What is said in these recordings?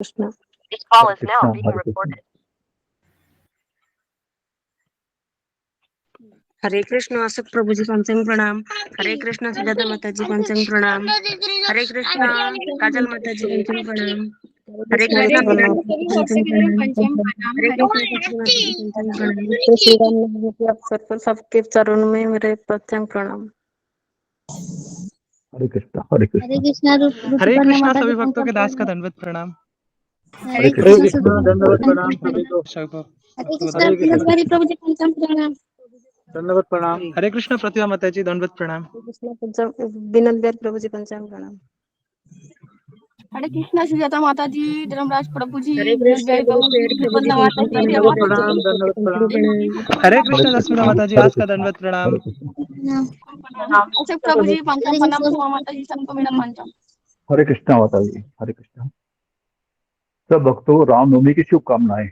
Krishna. This call Hare is now Krishna being Hare Krishna recorded. हरे कृष्ण अशोक प्रभु जी पंचांग प्रणाम। हरे कृष्ण सुजाता माता जी पंचांग प्रणाम। हरे कृष्ण काजल माता जी पंचांग प्रणाम। हरे हरे कृष्ण कृष्ण पंचांग सभी भक्तों की तरफ पंचम प्रणाम। हरे हरे कृष्ण कृष्ण। माता जी पंचांग प्रणाम। श्री श्री राम नवमी के अवसर पर सबके चरणों में मेरे पंचांग प्रणाम। हरे कृष्णा हरे हरे कृष्णा कृष्णा हरे ऋतुपर्णा कृष्णा माता की सभी भक्तों के पंचांग दास का प्रणाम। दंडवत प्रणाम। हरे हरे हरे कृष्णा कृष्णा कृष्ण सुखदेव हरे दंडवत कृष्णा प्रणाम पंचांग सभी प्रणाम। को। सबको हरे भक्तों को कृष्णा दास हरे का कृष्ण तिलकधारी प्रभु जी पंचांग प्रणाम। दंडवत प्रणाम। हरे कृष्ण प्रतिभा माता जी दंडवत प्रणाम। हरे कृष्ण पंचांग बिनल बिहारी प्रभु जी पंचांग प्रणाम। हरे कृष्ण सुजाता माता जी, धर्मराज प्रभु जी, हरे विनोद कृष्ण बिहारी विनोद प्रभु बिहारी जी, प्रभु जी वंदना माता पंचांग जी, जय प्रणाम। माता हरे जी, कृष्ण जय पंचांग प्रणाम। हरे माता हरे कृष्ण जी। लक्ष्मी कृष्णा माता जी हरे दास का कृष्णा दंडवत प्रणाम। हरे कृष्णा अशोक प्रभु जी पंचम प्रणाम, सुमा माता जी सबको मेरा पंचम। हरे कृष्णा माता जी हरे कृष्णा। सब भक्तों को रामनवमी की शुभकामनाएं।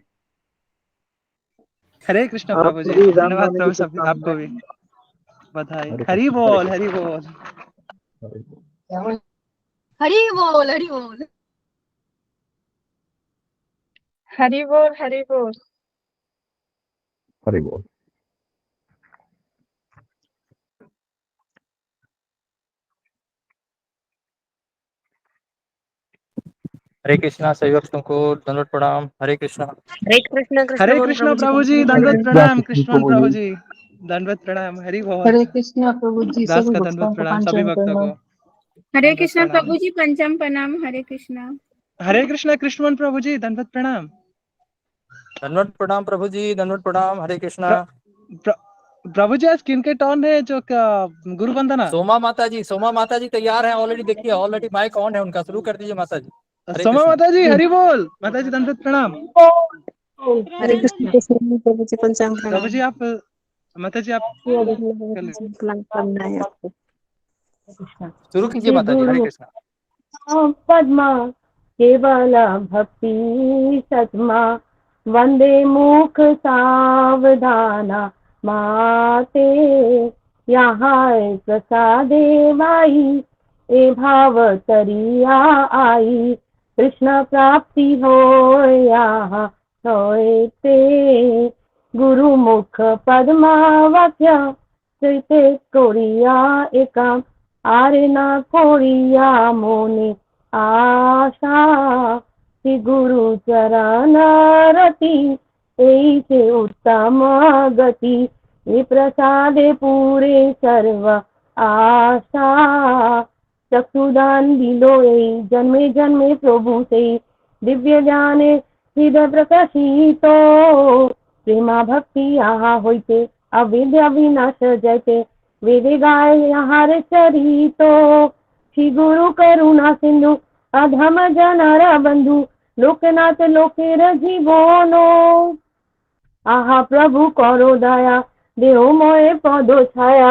हरे कृष्ण आप प्रभु जी, सभी धन्यवाद रामनवमी की प्रभु, सभी आपको शुभकामनाएं। भी बधाई। हरे हरि कृष्णा हरे बोल हरि कृष्णा बोल। हरे बोल हरि बोल हरि बोल। हरि बोल हरि बोल। हरे बोल। हरे कृष्णा सभी भक्तों को दंडवत प्रणाम। हरे कृष्णा। हरे कृष्ण कृष्ण हरे मोहन कृष्ण प्रभु जी प्रभु जी पंचांग हरे दंडवत प्रणाम। कृष्णा प्रणाम। कृष्ण कृष्ण प्रभु प्रभु जी जी दंडवत प्रणाम। हरि बोल। हरे कृष्णा प्रभु जी दास सभी का भक्तों दंडवत को प्रणाम सभी पंचांग भक्तों को प्रणाम। हरे दंडवत कृष्ण प्रणाम। प्रभु जी पंचम प्रणाम। हरे कृष्णा। हरे कृष्ण कृष्ण प्रभु जी दंडवत प्रणाम। दंडवत प्रणाम प्रभु जी, दंडवत प्रणाम। हरे कृष्णा। प्र, प्र, प्रभु जी आज किनके टर्न है जो गुरु वंदना? सोमा माता जी तैयार है ऑलरेडी। देखिए ऑलरेडी माइक ऑन है उनका, शुरू कर दीजिए माता जी। हरे सोमा कृष्णा। माता जी हरि बोल। माता जी दंडवत प्रणाम। हरे कृष्ण कृष्ण मोहन प्रभु जी पंचांग प्रभु प्रणाम। जी आप, माता जी आप कर लीजिए। पंचांग प्रणाम करना है आपको। शुरू कीजिए श्री माता जी। हरे गुरु कृष्णा। पद्मा केवल भक्ति सद्मा वंदे मुख सावधाना माते यहाँ प्रसादे माई ए भाव तरिया आई कृष्ण प्राप्ति हो यहाँ होए ते गुरु मुख पद्मावत्य श्रीते कोरिया एकाम आरे ना कोरिया मोने आशा श्री गुरु चरण रति ऐसे उत्तम गति ये प्रसादे पूरे सर्व आशा चक्षुदान दिलो এই জন্মে জন্মে প্রভু সেই দিব্য জ্ঞানে হৃদয় প্রকাশিত প্রেমা ভক্তি আহা হইতে अविद्या विनाश जयते वेदे गाय हर चरितो श्री गुरु करुणा सिंधु अधम जनर बंधु लोकनाथ लोकेर जीवनो आहा प्रभु करो दया देह मोए पद छाया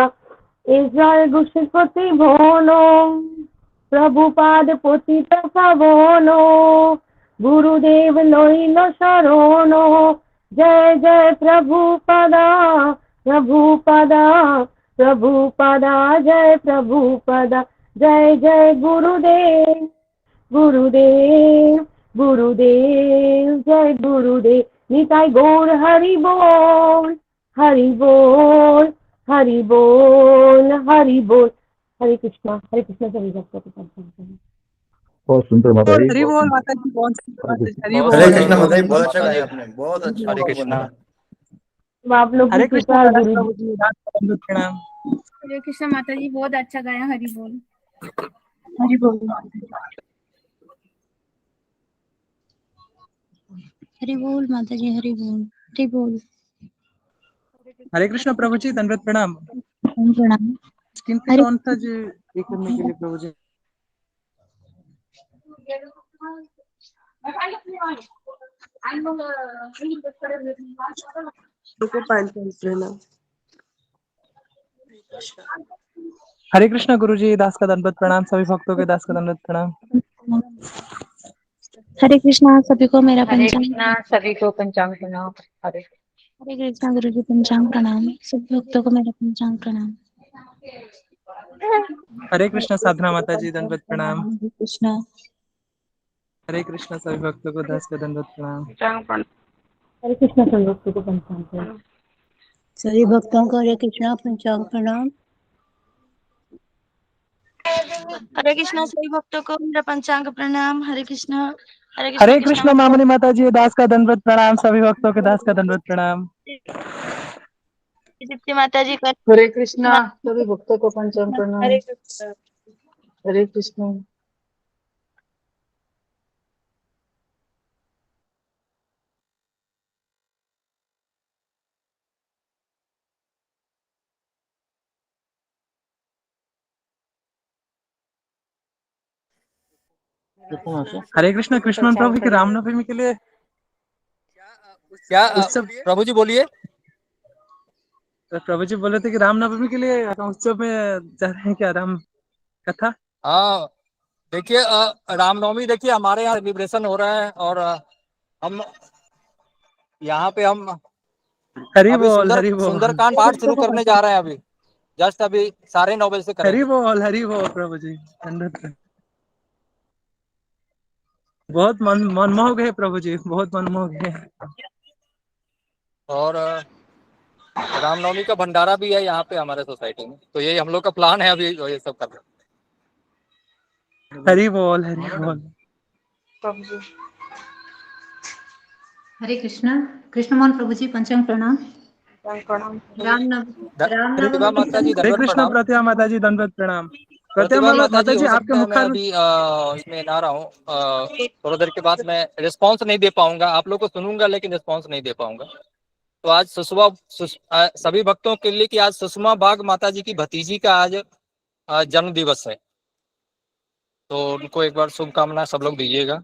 इस्राएल गुरुपति भोनो प्रभुपाद पतित पावनो गुरुदेव लइल शरणो जय जय प्रभुपदा प्रभुपदा प्रभुपदा जय प्रभुपदा जय जय गुरुदेव गुरुदेव गुरुदेव जय गुरुदेव निताई गौर हरि बोल हरि बोल हरि बोल हरि बोल। हरे कृष्णा सभी भक्तों को प्रणाम करें। बहुत सुंदर माता जी हरि बहुत बोल सुंदर। माता जी, बहुत हरे माता जी, कृष्णा हरि बहुत हरे बोल सुंदर हरि कृष्णा बहुत माता बोल। जी, बहुत सुंदर अच्छा माता जी। गाया आपने, बहुत अच्छा, हरे बहुत कृष्णा। वंदना। अब आप लोग की हरे कृष्ण कृपा है राधा गुरु जी। प्रभु जी दास का दंडवत प्रणाम। हरे कृष्ण माता जी बहुत अच्छा गाया। हरि बोल। हरि बोल हरि बोल माता जी हरि बोल हरि बोल। हरे कृष्ण प्रभु जी दंडवत प्रणाम। प्रणाम। स्किन पे हरे टोन था जो ये करने के लिए प्रभु जी। उनको पंचांग प्रणाम। हरे कृष्ण गुरु जी दास का दंडवत प्रणाम। सभी भक्तों के दास का दंडवत प्रणाम। हरे कृष्णा सभी को मेरा हरे पंचांग। कृष्णा सभी को पंचांग प्रणाम। हरे हरे कृष्णा गुरु जी पंचांग प्रणाम सभी भक्तों को मेरा पंचांग प्रणाम। हरे कृष्ण साधना माता जी दंडवत प्रणाम। हरे कृष्णा हरे कृष्णा सभी भक्तों को दास का दंडवत प्रणाम। हरे कृष्णा सभी भक्तों को पंचांग प्रणाम। सभी भक्तों को हरे कृष्णा पंचांग प्रणाम। हरे कृष्णा सभी भक्तों को मेरा पंचांग प्रणाम। हरे कृष्णा हरे कृष्णा मामनी माता जी दास का दंडवत प्रणाम। सभी भक्तों के दास का दंडवत प्रणाम। दीप्ति माता जी का हरे कृष्णा सभी भक्तों को पंचांग प्रणाम। हरे कृष्णा। हरे कृष्णा। हरे कृष्णा कृष्ण प्रभु की रामनवमी के लिए क्या उत्सव प्रभु जी बोलिए। प्रभु जी बोले थे कि रामनवमी के लिए उत्सव में जा रहे हैं क्या राम कथा? हाँ देखिए रामनवमी देखिए हमारे यहाँ सेलिब्रेशन हो रहा है और हम यहाँ पे हम हरि अभी बोल हरि बोल सुंदरकांड पाठ शुरू करने जा रहे हैं। अभी जस्ट अभी 9:30 से हरि करेंगे। हरि बोल प्रभु जी दंडवत। बहुत मनमोहक है प्रभु जी, बहुत मनमोहक है। और रामनवमी का भंडारा भी है यहाँ पे हमारे सोसाइटी में, तो यही हम लोग का प्लान है अभी ये सब कर रहे हैं। हरि बोल हरि बोल। हरे कृष्णा कृष्ण मोहन प्रभु जी पंचांग प्रणाम। प्रतिभा माता जी हरे दंडवत कृष्णा प्रणाम। प्रतिभा माता जी दंडवत प्रणाम। प्रतिभा माता माता जी जी हो आपके सकता है मैं मुखार अभी इसमें ना रहा हूँ, थोड़ा देर के बाद मैं रिस्पांस नहीं दे पाऊंगा। आप लोग को सुनूंगा लेकिन रिस्पांस नहीं दे पाऊंगा। तो आज सभी भक्तों के लिए कि आज सुषमा बाग माता जी की भतीजी का आज जन्म दिवस है, तो उनको एक बार शुभकामनाएं सब लोग दीजिएगा।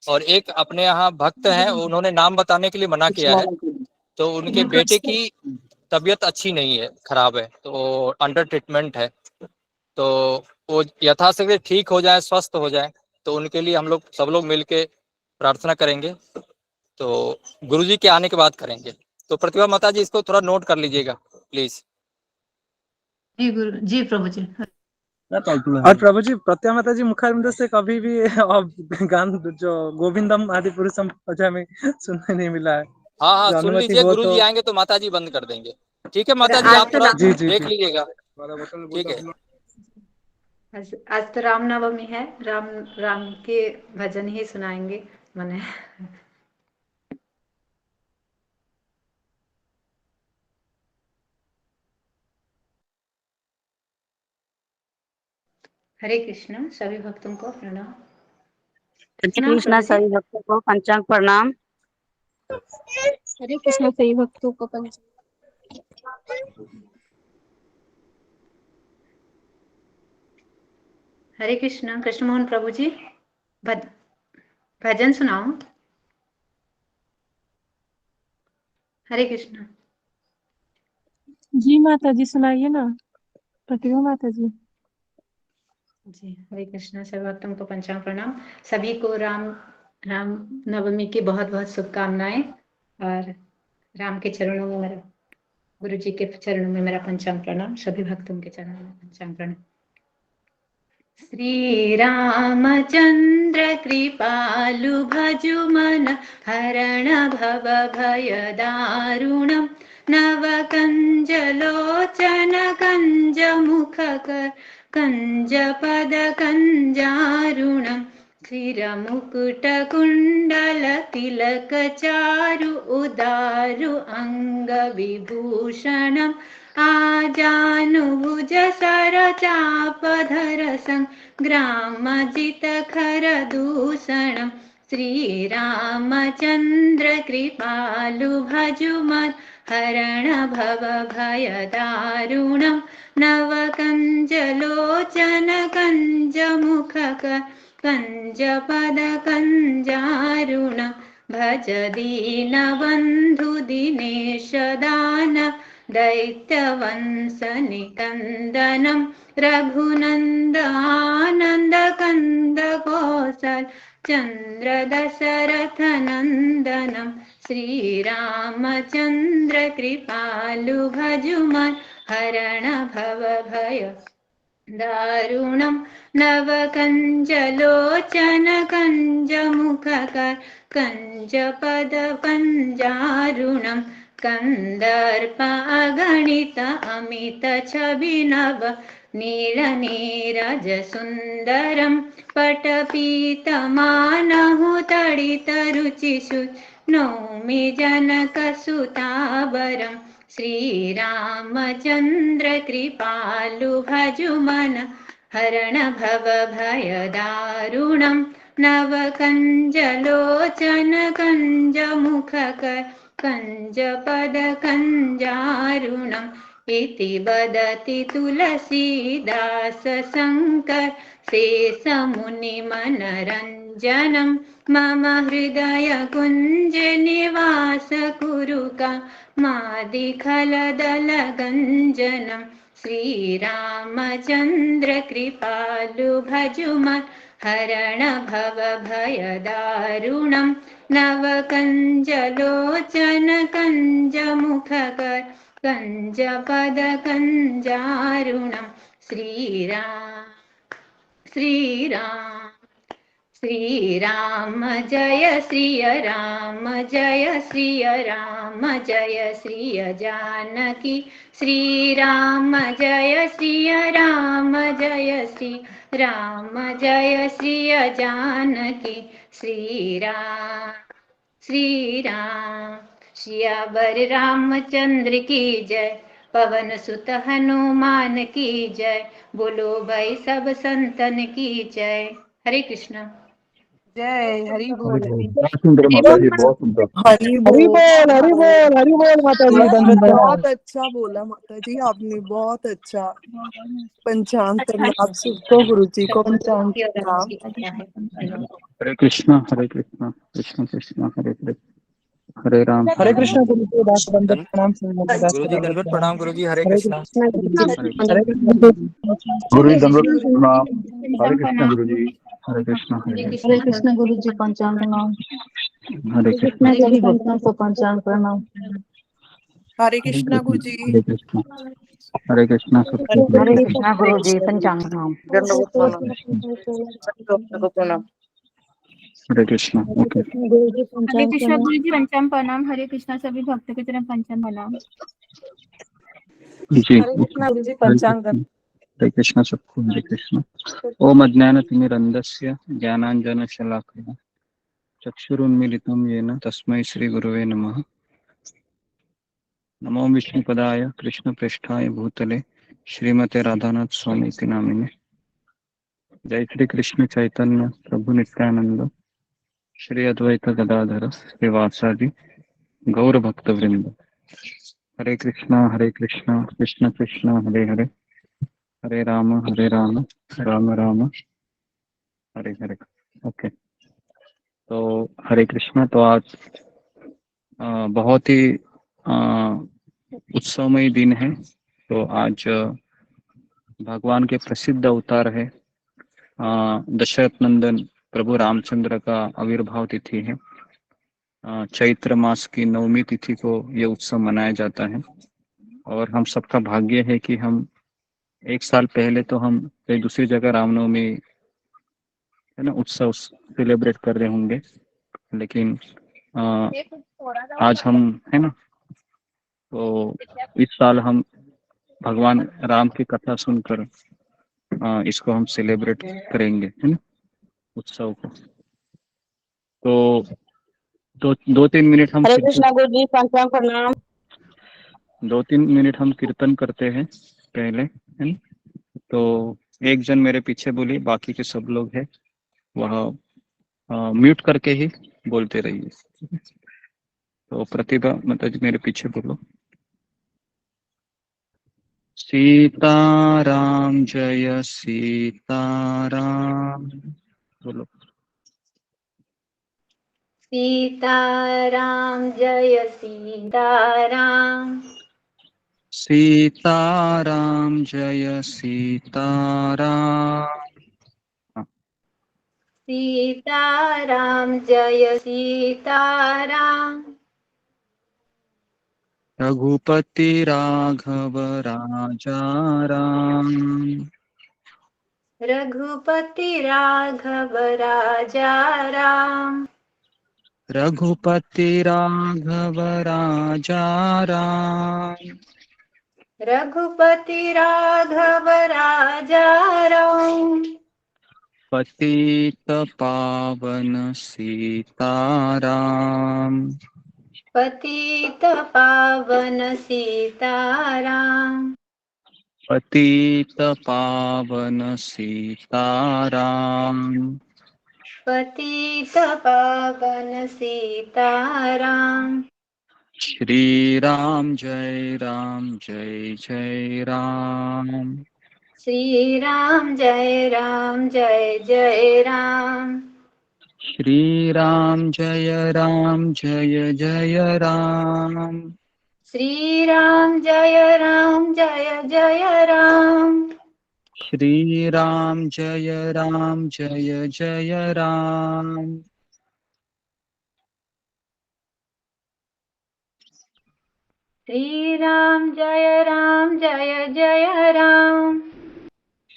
और एक अपने यहाँ भक्त हैं, उन्होंने नाम बताने के लिए मना किया है, तो उनके बेटे की तबीयत अच्छी नहीं है, खराब है, तो अंडर ट्रीटमेंट है, तो वो यथाशीघ्र ठीक हो जाए, स्वस्थ हो जाए, तो उनके लिए हम लोग सब लोग मिलके प्रार्थना करेंगे। तो गुरुजी के आने के बाद करेंगे। तो प्रतिभा माता जी इसको थोड़ा नोट कर लीजिएगा प्लीज। जी प्रभु जी। और प्रभु जी प्रतिभा माता जी मुखारबिंद से कभी भी अब गान जो गोविंदम आदि पुरुषम पहुंचा में सुनने नहीं मिला है। हाँ हाँ जो सुन अनुमति लीजिए, हो गुरुजी तो आएंगे तो माता जी बंद कर देंगे। ठीक है माता जी, आप थोड़ा जी जी देख जी। लीजिएगा। ठीक है। आज तो रामनवमी है, राम राम के भजन ही सुनाएंगे मैंने। हरे कृष्णा सभी भक्तों को प्रणाम। हरे कृष्णा सभी भक्तों को पंचांग प्रणाम। हरे कृष्णा सभी भक्तों को पंचांग। हरे कृष्णा कृष्ण मोहन प्रभु जी भजन सुनाओ। हरे कृष्णा। जी माता जी सुनाइए ना प्रतिभा माता जी। जी हरे कृष्णा सभी भक्तों को पंचांग प्रणाम। सभी को राम नवमी की बहुत बहुत शुभकामनाएं। और राम के चरणों में मेरा, गुरु जी के चरणों में मेरा पंचांग प्रणाम। सभी भक्तों के चरणों में पंचांग प्रणाम। श्री रामचंद्र कृपालु भजु मन हरण भव भय दारुणम् नव कंज लोचन कंज मुख कर कंज पद कंजारुणम् स्थिर मुकुट कुंडल तिलक चारु उदारु अंग विभूषणम् आजानुभुज सर चापधर ग्रामजित खर दूषणम् श्रीरामचंद्र कृपालु भजुमत् हरण भव भय दारुणम् नव कंज लोचन कंज मुख कंज पद कंजारुणम् भज दीन बंधु दिनेश दान दैत्यवंश निकंदनम् रघुनंद आनंद कंद कौशल चंद्र दशरथ नंदनम श्री रामचंद्र कृपालु भजुमन हरण भव भय दारुणं नवकञ्जलोचनकञ्जमुखकर कञ्जपदकञ्जारुणं कन्दर्प अगणित अमितछविनव नीलनीरजसुन्दरं पटपीतमानहुतडितरुचिषु नौमि जनकसुतावरं श्रीरामचन्द्र कृपालु भजुमन हरण भव भयदारुणं नवकञ्जलोचन कञ्जमुखकर कञ्जपदकञ्जारुणम् इति वदति तुलसीदास शङ्कर शेषमुनिमनरञ्जनं मम हृदय कुञ्ज निवास कुरुका मादिखलदलगञ्जनं श्रीरामचन्द्र कृपालु भजुमन् हरण भव भयदारुणं नवकञ्जलोचन कञ्जमुखकर कञ्जपदकञ्जारुणं श्रीराम जय श्रिय राम जय श्रिय राम जय श्रिय जानकी श्रीराम जय श्रिय राम जय श्री राम जय श्रिय जानकी श्रीराम सियावर रामचंद्र की जय पवन सुत हनुमान की जय बोलो भाई सब संतन की जय। हरे कृष्ण। जय हरि बोल। बहुत सुंदर माता जी, बहुत सुंदर। हरि हरि बोल हरि बोल हरि बोल माता जी, दंडवत प्रणाम। बहुत अच्छा बोला माता जी आपने, बहुत अच्छा। पंचांग प्रणाम आप सबको, गुरु जी को पंचांग प्रणाम। हरे कृष्णा कृष्ण कृष्ण हरे हरे, हरे राम हरे कृष्ण गुरु जी, दास दंडवत प्रणाम। गुरु जी दंडवत प्रणाम। गुरु जी हरे कृष्णा। हरे कृष्ण गुरु जी दंडवत प्रणाम। हरे कृष्ण गुरु जी, हरे कृष्ण हरे हरे कृष्ण गुरु जी पंचांग प्रणाम। हरे कृष्ण सभी भक्तों को पंचांग प्रणाम। हरे कृष्णा गुरु जी। हरे कृष्ण हरे कृष्ण सबको हरे कृष्णा गुरु जी पंचांग प्रणाम। दंडवत प्रणाम। हरे कृष्ण। ओके गुरु जी हरे पंचांग कृष्णा प्रणाम। गुरु जी पंचांग प्रणाम। हरे कृष्णा सभी भक्तों की तरफ पंचांग प्रणाम। जी। हरे कृष्णा गुरु जी हरे पंचांग कृष्ण हरे कृष्ण सबको हरे कृष्ण। ओम अज्ञानतिमिरन्धस्य ज्ञानाञ्जनशलाकया चक्षुरुन्मीलितं येन तस्मै श्रीगुरवे नमः। नमो विष्णुपदाय कृष्णप्रेष्ठाय भूतले श्रीमते राधानाथ स्वामी इति नामिने। जय श्री कृष्ण चैतन्य प्रभु नित्यानंद श्री अद्वैत गदाधर श्रीवासादि गौर भक्त वृंद। हरे कृष्ण कृष्ण कृष्ण हरे हरे, हरे राम राम राम हरे हरे। ओके, तो हरे कृष्ण। तो आज बहुत ही उत्सवमय दिन है। तो आज भगवान के प्रसिद्ध अवतार है दशरथ नंदन प्रभु रामचंद्र का आविर्भाव तिथि है। चैत्र मास की 9वीं तिथि को ये उत्सव मनाया जाता है। और हम सबका भाग्य है कि हम एक साल पहले तो हम कहीं दूसरी जगह रामनवमी है ना उत्सव सेलिब्रेट कर रहे होंगे, लेकिन आज हम है ना, तो इस साल हम भगवान राम की कथा सुनकर इसको हम सेलिब्रेट करेंगे है ना उत्सव को। तो 2-3 मिनट हम हरे कृष्णा गुरु जी पंचांग प्रणाम। 2-3 मिनट हम कीर्तन करते हैं पहले है ना। तो एक जन मेरे पीछे बोली, बाकी के सब लोग हैं वह म्यूट करके ही बोलते रहिए। तो प्रतिभा मतलब मेरे पीछे बोलो, सीताराम जय सीताराम बोलो। सीताराम जय सीताराम। सीताराम जय सीताराम। सीताराम जय सीताराम। रघुपति राघव राजा राम, रघुपति राघव राजा राम, रघुपति राघव राजा राम, रघुपति राघव राजा राम, पतित पावन सीताराम, पतित पावन सीताराम, पतित पावन सीताराम, पतित पावन सीताराम, श्री राम जय राम, श्री राम जय राम, श्री राम जय राम, श्री राम जय राम, श्री राम जय राम, श्री राम जय राम,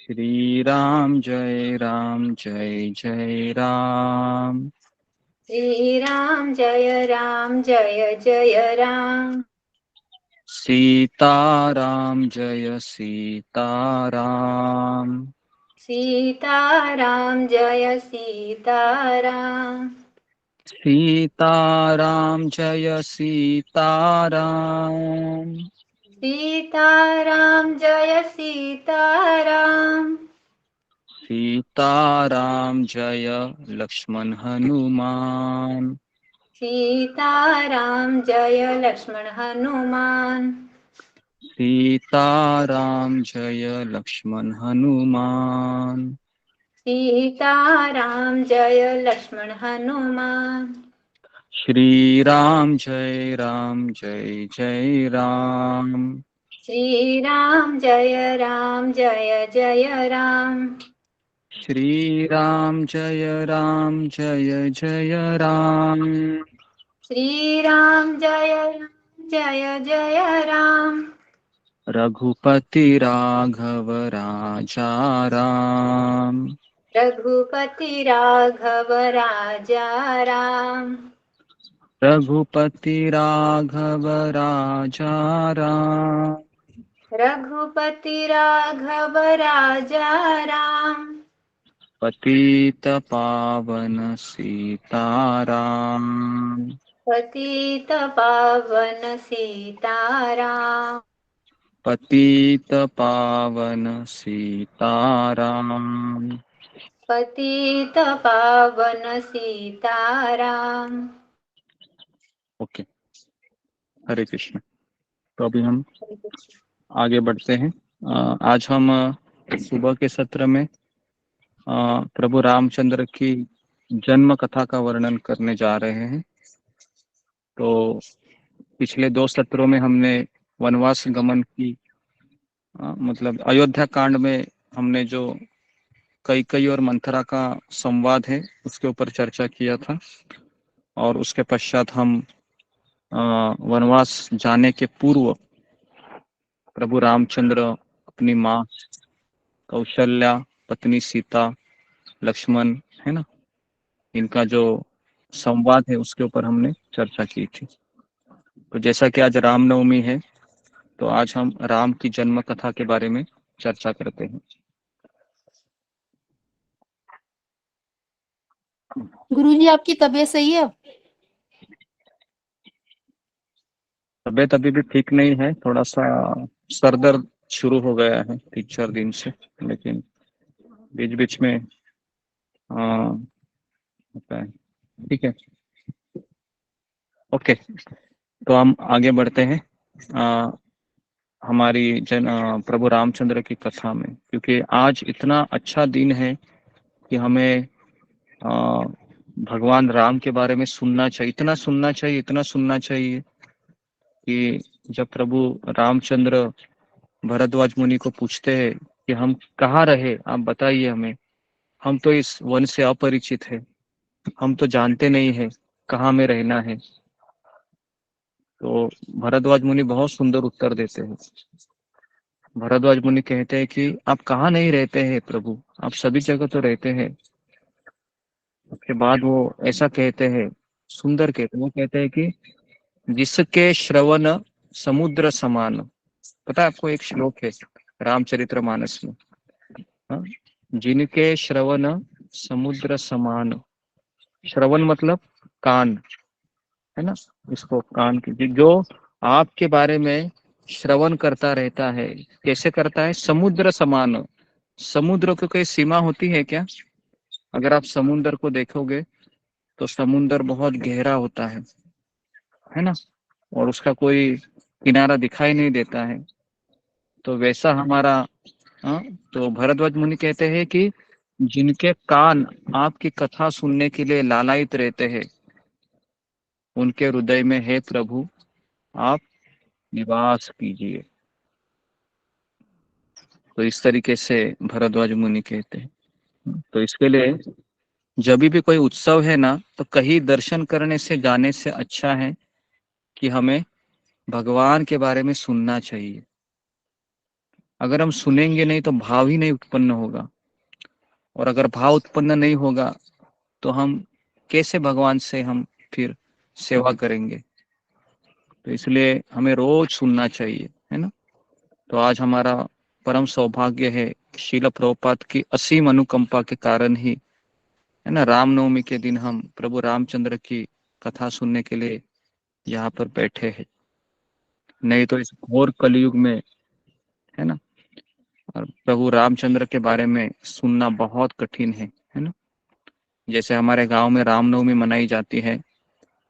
श्री राम जय राम, श्री राम जय राम, सीताराम जय सीताराम, सीताराम जय सीताराम, सीताराम जय सीताराम, सीताराम जय सीताराम, सीताराम जय लक्ष्मण हनुमान, सीताराम जय लक्ष्मण हनुमान, सीताराम जय लक्ष्मण हनुमान, सीताराम जय लक्ष्मण हनुमान, श्री राम जय राम, श्री राम जय राम, श्री राम जय राम, श्री राम जय राम, रघुपति राघव राजा राम, रघुपति राघव राजा राम, रघुपति राघव राजा राम, रघुपति राघव राजा राम, पतित पावन सीताराम, पतित पावन सीताराम, पतित पावन सीताराम, पतित पावन सीताराम। ओके, हरे कृष्ण। तो अभी हम आगे बढ़ते हैं। आज हम सुबह के सत्र में प्रभु रामचंद्र की जन्म कथा का वर्णन करने जा रहे हैं। तो पिछले 2 सत्रों में हमने वनवास गमन की मतलब अयोध्या कांड में हमने जो कैकेयी और मंथरा का संवाद है उसके ऊपर चर्चा किया था, और उसके पश्चात हम वनवास जाने के पूर्व प्रभु रामचंद्र अपनी माँ कौशल्या, पत्नी सीता, लक्ष्मण है ना, इनका जो संवाद है उसके ऊपर हमने चर्चा की थी। तो जैसा कि आज रामनवमी है तो आज हम राम की जन्म कथा के बारे में चर्चा करते हैं। गुरुजी आपकी तबीयत सही है? तबीयत अभी भी ठीक नहीं है, थोड़ा सा सर दर्द शुरू हो गया है 3-4 दिन से, लेकिन बीच बीच में होता है। ठीक है, ओके। तो हम आगे बढ़ते हैं हमारी प्रभु रामचंद्र की कथा में, क्योंकि आज इतना अच्छा दिन है कि हमें भगवान राम के बारे में सुनना चाहिए, इतना सुनना चाहिए कि जब प्रभु रामचंद्र भरद्वाज मुनि को पूछते हैं कि हम कहाँ रहे, आप बताइए हमें, हम तो इस वन से अपरिचित है, हम तो जानते नहीं है कहाँ में रहना है। तो भरद्वाज मुनि बहुत सुंदर उत्तर देते हैं भरद्वाज मुनि कहते हैं कि आप कहाँ नहीं रहते हैं प्रभु, आप सभी जगह तो रहते हैं। उसके बाद वो ऐसा कहते हैं, सुंदर कहते हैं, वो कहते हैं कि जिसके श्रवण समुद्र समान। पता है आपको, एक श्लोक है रामचरितमानस में, हाँ? जिनके श्रवण समुद्र समान। श्रवण मतलब कान, है ना, इसको कान की, जो आपके बारे में श्रवण करता रहता है। कैसे करता है? समुद्र समान। समुद्र की कोई सीमा होती है क्या? अगर आप समुद्र को देखोगे तो समुद्र बहुत गहरा होता है ना, और उसका कोई किनारा दिखाई नहीं देता है। तो वैसा हमारा, हाँ, तो भरद्वाज मुनि कहते हैं कि जिनके कान आपकी कथा सुनने के लिए लालायित रहते हैं, उनके हृदय में है प्रभु आप निवास कीजिए। तो इस तरीके से भरद्वाज मुनि कहते हैं। तो इसके लिए जब भी कोई उत्सव है ना, तो कहीं दर्शन करने से जाने से अच्छा है कि हमें भगवान के बारे में सुनना चाहिए। अगर हम सुनेंगे नहीं तो भाव ही नहीं उत्पन्न होगा, और अगर भाव उत्पन्न नहीं होगा तो हम कैसे भगवान से हम फिर सेवा करेंगे। तो इसलिए हमें रोज सुनना चाहिए, है ना। तो आज हमारा परम सौभाग्य है, शील प्रभुपाद की असीम अनुकंपा के कारण ही, है ना, रामनवमी के दिन हम प्रभु रामचंद्र की कथा सुनने के लिए यहाँ पर बैठे हैं। नहीं तो इस घोर कलयुग में, है ना, और प्रभु रामचंद्र के बारे में सुनना बहुत कठिन है ना। जैसे हमारे गांव में रामनवमी मनाई जाती है,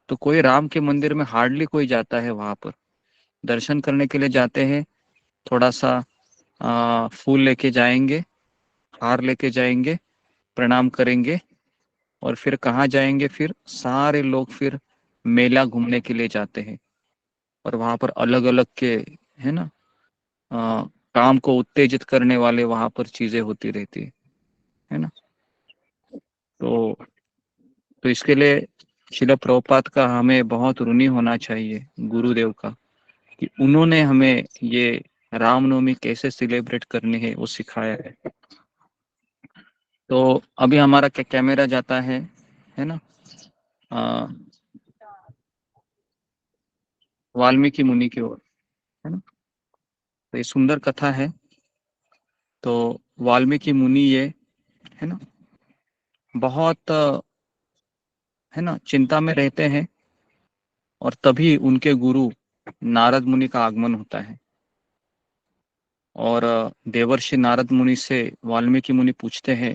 तो कोई राम के मंदिर में हार्डली कोई जाता है, वहां पर दर्शन करने के लिए जाते हैं। थोड़ा सा फूल लेके जाएंगे, हार लेके जाएंगे, प्रणाम करेंगे, और फिर कहाँ जाएंगे? फिर सारे लोग फिर मेला घूमने के लिए जाते हैं, और वहां पर अलग अलग के, है ना, काम को उत्तेजित करने वाले वहां पर चीजें होती रहती है ना। तो इसके लिए शिला प्रभुपाद का हमें बहुत ऋणी होना चाहिए, गुरुदेव का, कि उन्होंने हमें ये रामनवमी कैसे सेलिब्रेट करनी है वो सिखाया है। तो अभी हमारा कैमरा जाता है ना, वाल्मीकि मुनि की ओर, है ना। तो ये सुंदर कथा है। तो वाल्मीकि मुनि ये, है ना, बहुत, है ना, चिंता में रहते हैं, और तभी उनके गुरु नारद मुनि का आगमन होता है। और देवर्षि नारद मुनि से वाल्मीकि मुनि पूछते हैं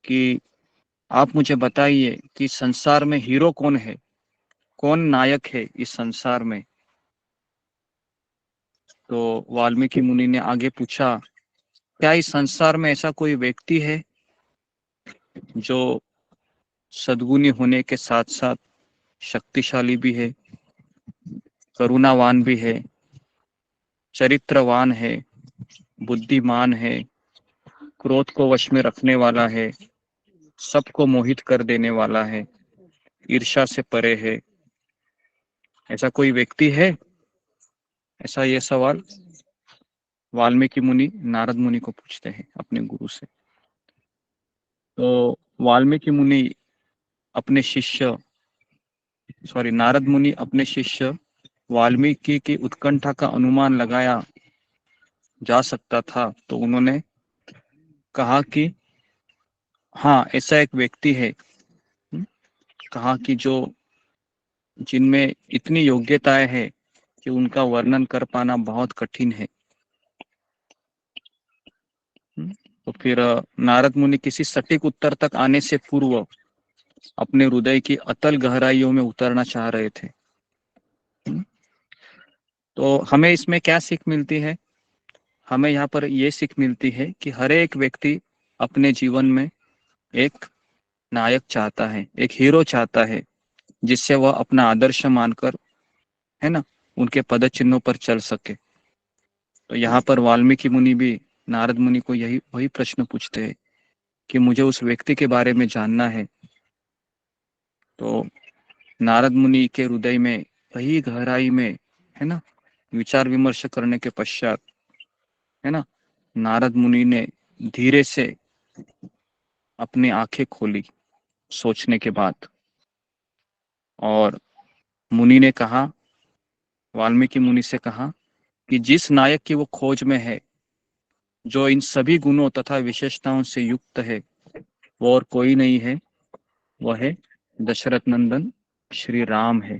कि आप मुझे बताइए कि संसार में हीरो कौन है, कौन नायक है इस संसार में। तो वाल्मीकि मुनि ने आगे पूछा, क्या इस संसार में ऐसा कोई व्यक्ति है जो सद्गुणी होने के साथ साथ शक्तिशाली भी है, करुणावान भी है, चरित्रवान है, बुद्धिमान है, क्रोध को वश में रखने वाला है, सबको मोहित कर देने वाला है, ईर्ष्या से परे है? ऐसा कोई व्यक्ति है? ऐसा ये सवाल वाल्मीकि मुनि नारद मुनि को पूछते हैं अपने गुरु से। तो वाल्मीकि मुनि अपने शिष्य, नारद मुनि अपने शिष्य वाल्मीकि की उत्कंठा का अनुमान लगाया जा सकता था, तो उन्होंने कहा कि हाँ, ऐसा एक व्यक्ति है। कहा कि जो जिनमें इतनी योग्यताएं है कि उनका वर्णन कर पाना बहुत कठिन है। तो फिर नारद मुनि किसी सटीक उत्तर तक आने से पूर्व अपने हृदय की अतल गहराइयों में उतरना चाह रहे थे। तो हमें इसमें क्या सीख मिलती है? हमें यहाँ पर ये सीख मिलती है कि हर एक व्यक्ति अपने जीवन में एक नायक चाहता है, एक हीरो चाहता है, जिससे वह अपना आदर्श मानकर, है ना, उनके पद चिन्हों पर चल सके। तो यहाँ पर वाल्मीकि मुनि भी नारद मुनि को वही प्रश्न पूछते हैं कि मुझे उस व्यक्ति के बारे में जानना है। तो नारद मुनि के हृदय में कहीं गहराई में, है ना, विचार विमर्श करने के पश्चात, है ना, नारद मुनि ने धीरे से अपनी आंखें खोली सोचने के बाद, और मुनि ने कहा, वाल्मीकि मुनि से कहा कि जिस नायक की वो खोज में है, जो इन सभी गुणों तथा विशेषताओं से युक्त है, वो और कोई नहीं है, वह है दशरथ नंदन श्री राम है।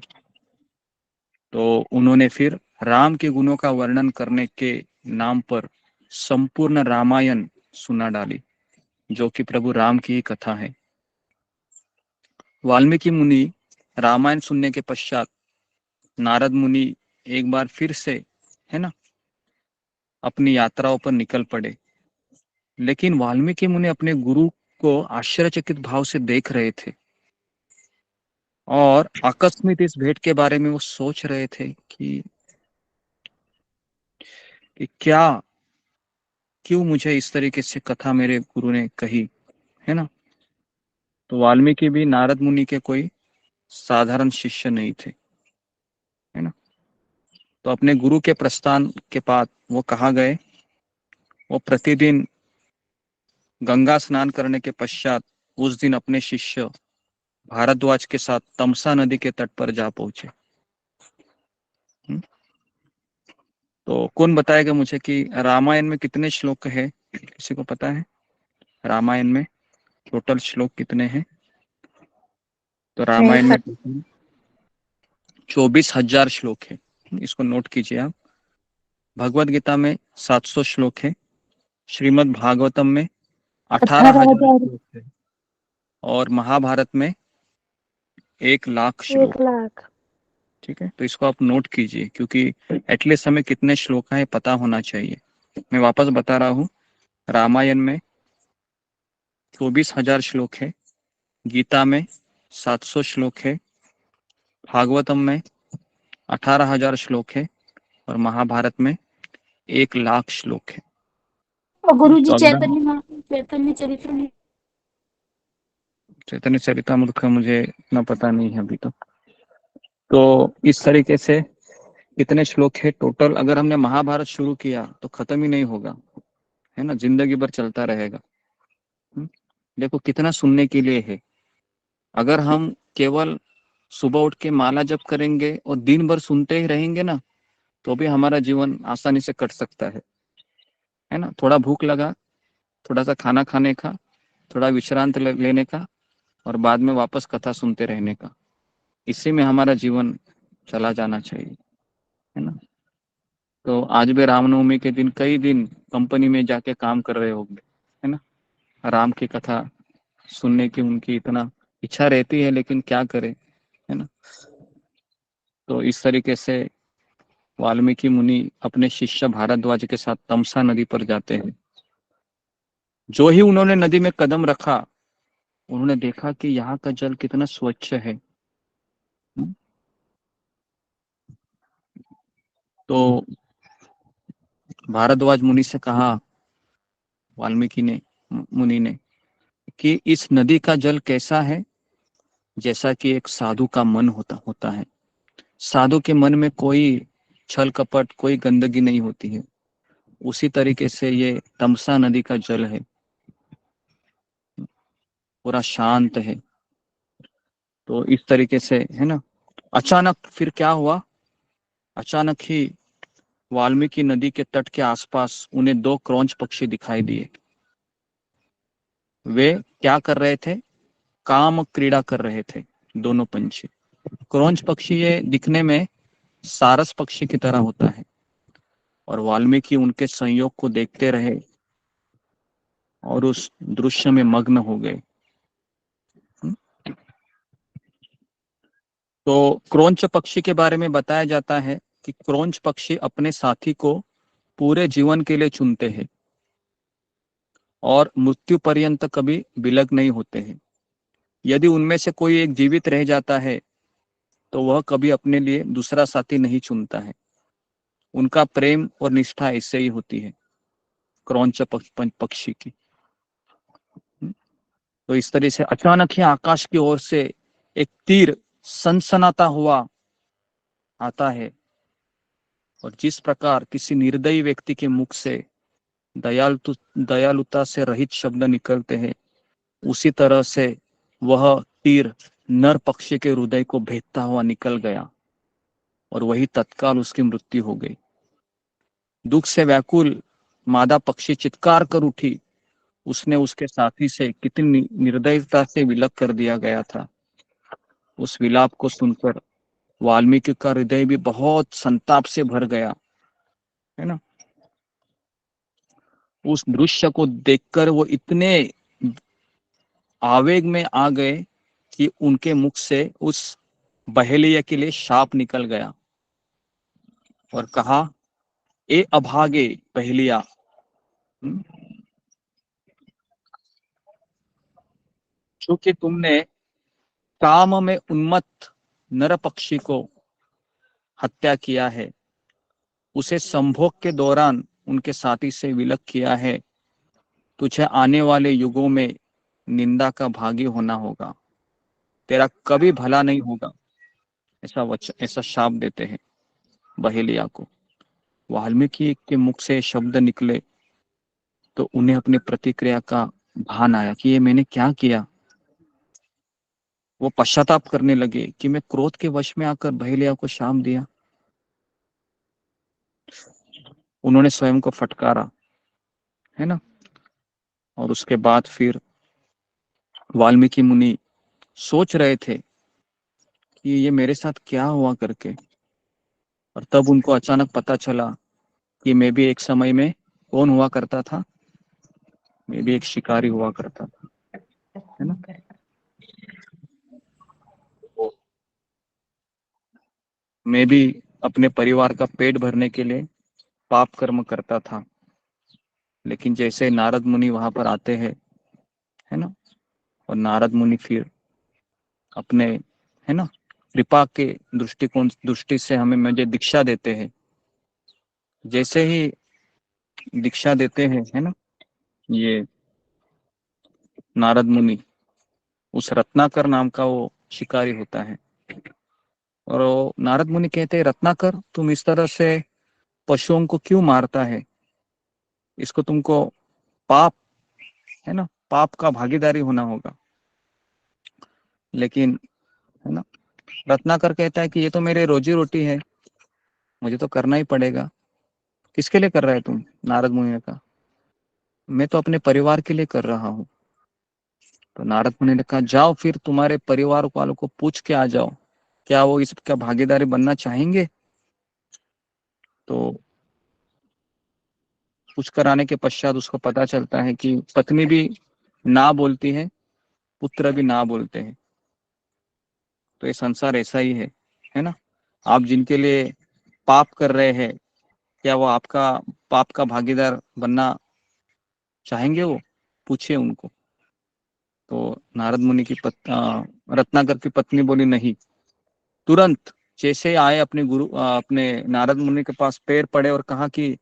तो उन्होंने फिर राम के गुणों का वर्णन करने के नाम पर संपूर्ण रामायण सुना डाली, जो कि प्रभु राम की ही कथा है। वाल्मीकि मुनि रामायण सुनने के पश्चात नारद मुनि एक बार फिर से, है ना, अपनी यात्राओं पर निकल पड़े। लेकिन वाल्मीकि मुनि अपने गुरु को आश्चर्यचकित भाव से देख रहे थे, और आकस्मिक इस भेंट के बारे में वो सोच रहे थे कि क्या, क्यों मुझे इस तरीके से कथा मेरे गुरु ने कही, है ना। तो वाल्मीकि भी नारद मुनि के कोई साधारण शिष्य नहीं थे, है ना। तो अपने गुरु के प्रस्थान के बाद वो कहाँ गए? वो प्रतिदिन गंगा स्नान करने के पश्चात उस दिन अपने शिष्य भारद्वाज के साथ तमसा नदी के तट पर जा पहुंचे। तो कौन बताएगा मुझे कि रामायण में कितने श्लोक है? किसी को पता है रामायण में टोटल श्लोक कितने हैं? तो रामायण में 24,000 श्लोक है, इसको नोट कीजिए आप। भगवत गीता में 700 श्लोक है, श्रीमद् भागवतम में 18,000 श्लोक है, और महाभारत में 1,00,000 श्लोक। 1,00,000। ठीक है, तो इसको आप नोट कीजिए, क्योंकि एटलीस्ट हमें कितने श्लोक हैं पता होना चाहिए। मैं वापस बता रहा हूँ, रामायण में 24,000 श्लोक है, गीता में 700 श्लोक है, भागवतम में 18,000 श्लोक है, और महाभारत में 1,00,000 श्लोक है। और गुरु जी तो चैतन्य चरितामृत का मुझे इतना पता नहीं है अभी तो इस तरीके से कितने श्लोक है टोटल? अगर हमने महाभारत शुरू किया तो खत्म ही नहीं होगा, है ना, जिंदगी भर चलता रहेगा। देखो कितना सुनने के लिए है। अगर हम केवल सुबह उठ के माला जप करेंगे और दिन भर सुनते ही रहेंगे ना, तो भी हमारा जीवन आसानी से कट सकता है ना। थोड़ा भूख लगा, थोड़ा सा खाना खाने का, थोड़ा विश्रांत लेने का, और बाद में वापस कथा सुनते रहने का, इसी में हमारा जीवन चला जाना चाहिए, है ना। तो आज भी रामनवमी के दिन कई दिन कंपनी में जाके काम कर रहे होंगे, है ना, राम की कथा सुनने की उनकी इतना इच्छा रहती है, लेकिन क्या करें, है ना। तो इस तरीके से वाल्मीकि मुनि अपने शिष्य भारद्वाज के साथ तमसा नदी पर जाते हैं। जो ही उन्होंने नदी में कदम रखा, उन्होंने देखा कि यहाँ का जल कितना स्वच्छ है। तो भारद्वाज मुनि से कहा, वाल्मीकि ने मुनि ने, कि इस नदी का जल कैसा है? जैसा कि एक साधु का मन होता है। साधु के मन में कोई छल कपट, कोई गंदगी नहीं होती है। उसी तरीके से ये तमसा नदी का जल है, पूरा शांत है। तो इस तरीके से, है ना। अचानक फिर क्या हुआ? अचानक ही वाल्मीकि नदी के तट के आसपास उन्हें 2 क्रौंच पक्षी दिखाई दिए। वे क्या कर रहे थे? काम क्रीड़ा कर रहे थे दोनों पंछी। क्रौंच पक्षी ये दिखने में सारस पक्षी की तरह होता है, और वाल्मीकि उनके संयोग को देखते रहे और उस दृश्य में मग्न हो गए। तो क्रौंच पक्षी के बारे में बताया जाता है कि क्रौंच पक्षी अपने साथी को पूरे जीवन के लिए चुनते हैं और मृत्यु पर्यंत कभी विलग नहीं होते हैं। यदि उनमें से कोई एक जीवित रह जाता है, तो वह कभी अपने लिए दूसरा साथी नहीं चुनता है। उनका प्रेम और निष्ठा ऐसे ही होती है क्रौंच पक्षी की। तो इस तरह से अचानक ही आकाश की ओर से एक तीर सनसनाता हुआ आता है, और जिस प्रकार किसी निर्दयी व्यक्ति के मुख से दयालुता से रहित शब्द निकलते हैं, उसी तरह से वह तीर नर पक्षी के हृदय को भेदता हुआ निकल गया और वही तत्काल उसकी मृत्यु हो गई। दुख से व्याकुल मादा पक्षी चित्कार कर उठी। उसने उसके साथी से कितनी निर्दयता से विलग कर दिया गया था। उस विलाप को सुनकर वाल्मीकि का हृदय भी बहुत संताप से भर गया, है ना। उस दृश्य को देखकर वो इतने आवेग में आ गए कि उनके मुख से उस बहेलिया के लिए शाप निकल गया और कहा, ए अभागे बहेलिया, क्योंकि तुमने काम में उन्मत्त नर पक्षी को हत्या किया है, उसे संभोग के दौरान उनके साथी से विलग किया है, तुझे आने वाले युगों में निंदा का भागी होना होगा, तेरा कभी भला नहीं होगा। ऐसा शाप देते हैं बहेलिया को। वाल्मीकि के मुख से शब्द निकले तो उन्हें अपनी प्रतिक्रिया का भान आया कि ये मैंने क्या किया। वो पश्चाताप करने लगे कि मैं क्रोध के वश में आकर बहेलिया को शाप दिया। उन्होंने स्वयं को फटकारा, है ना। और उसके बाद फिर वाल्मीकि मुनि सोच रहे थे कि ये मेरे साथ क्या हुआ करके, और तब उनको अचानक पता चला कि मैं भी एक समय में कौन हुआ करता था, मैं भी एक शिकारी हुआ करता था, है ना। मैं भी अपने परिवार का पेट भरने के लिए पाप कर्म करता था, लेकिन जैसे नारद मुनि वहां पर आते हैं, है ना, और नारद मुनि फिर अपने, है ना, कृपा के दृष्टि से मुझे दीक्षा देते हैं। जैसे ही दीक्षा देते हैं, है ना, ये नारद मुनि, उस रत्नाकर नाम का वो शिकारी होता है, और वो नारद मुनि कहते हैं, रत्नाकर तुम इस तरह से पशुओं को क्यों मारता है, इसको तुमको पाप, है ना, पाप का भागीदारी होना होगा। लेकिन, है ना, रत्नाकर कहता है कि ये तो मेरे रोजी रोटी है, मुझे तो करना ही पड़ेगा। किसके लिए कर रहा है तुम? नारद मुनि ने कहा, मैं तो अपने परिवार के लिए कर रहा हूँ। तो नारद मुनि ने कहा, जाओ फिर तुम्हारे परिवार वालों को पूछ के आ जाओ, क्या वो इसका भागीदारी बनना चाहेंगे। तो पूछ कर आने के पश्चात उसको पता चलता है कि पत्नी भी ना बोलती है, पुत्र भी ना बोलते हैं। तो ये संसार ऐसा ही है ना। आप जिनके लिए पाप कर रहे हैं, क्या वो आपका पाप का भागीदार बनना चाहेंगे? वो पूछिए उनको। तो नारद मुनि की रत्नाकर की पत्नी बोली, नहीं। तुरंत जैसे आए अपने नारद मुनि के पास पैर पड़े और कहा कि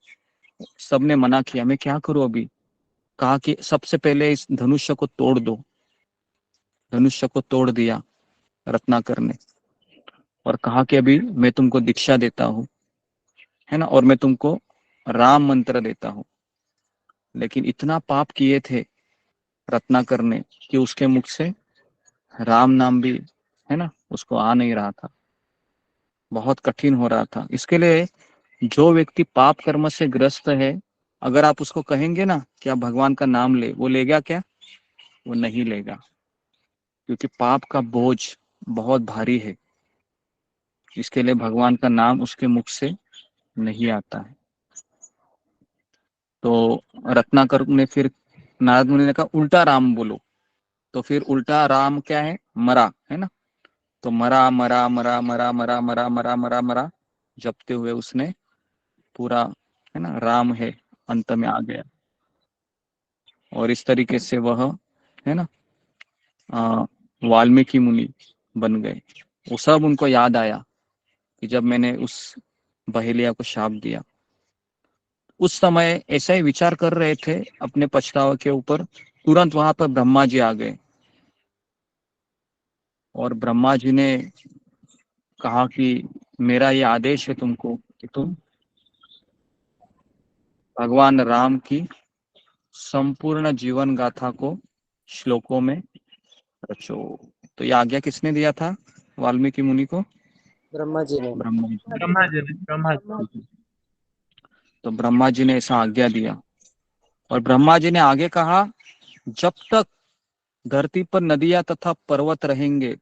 सबने मना किया, मैं क्या करूं अभी। कहा कि सबसे पहले इस धनुष्य को तोड़ दो। धनुष्य को तोड़ दिया रत्नाकर ने और कहा कि अभी मैं तुमको दीक्षा देता हूँ, है ना, और मैं तुमको राम मंत्र देता हूँ। लेकिन इतना पाप किए थे रत्नाकर ने कि उसके मुख से राम नाम भी, है ना, उसको आ नहीं रहा था, बहुत कठिन हो रहा था। इसके लिए जो व्यक्ति पाप कर्म से ग्रस्त है, अगर आप उसको कहेंगे ना कि आप भगवान का नाम ले, वो लेगा क्या? वो नहीं लेगा, क्योंकि पाप का बोझ बहुत भारी है। इसके लिए भगवान का नाम उसके मुख से नहीं आता है। तो रत्नाकर ने फिर, नारद मुनि ने कहा, उल्टा राम बोलो। तो फिर उल्टा राम क्या है? मरा, है ना। तो मरा मरा मरा मरा मरा मरा मरा मरा मरा जपते हुए उसने पूरा, है ना, राम है अंत में आ गया। और इस तरीके से वह, है ना, वाल्मीकि मुनि बन गए। वो सब उनको याद आया कि जब मैंने उस बहेलिया को शाप दिया। उस समय ऐसा ही विचार कर रहे थे अपने पछतावा के ऊपर, तुरंत वहां पर ब्रह्मा जी आ गए और ब्रह्मा जी ने कहा कि मेरा ये आदेश है तुमको कि तुम भगवान राम की संपूर्ण जीवन गाथा को श्लोकों में रचो। तो ये आज्ञा किसने दिया था वाल्मीकि मुनि को? ब्रह्मा जी ने। ब्रह्मा जी। ब्रह्मा जी। तो ब्रह्मा जी ने ऐसा आज्ञा दिया और ब्रह्मा जी ने आगे कहा, जब तक धरती पर नदियां तथा पर्वत रहेंगे,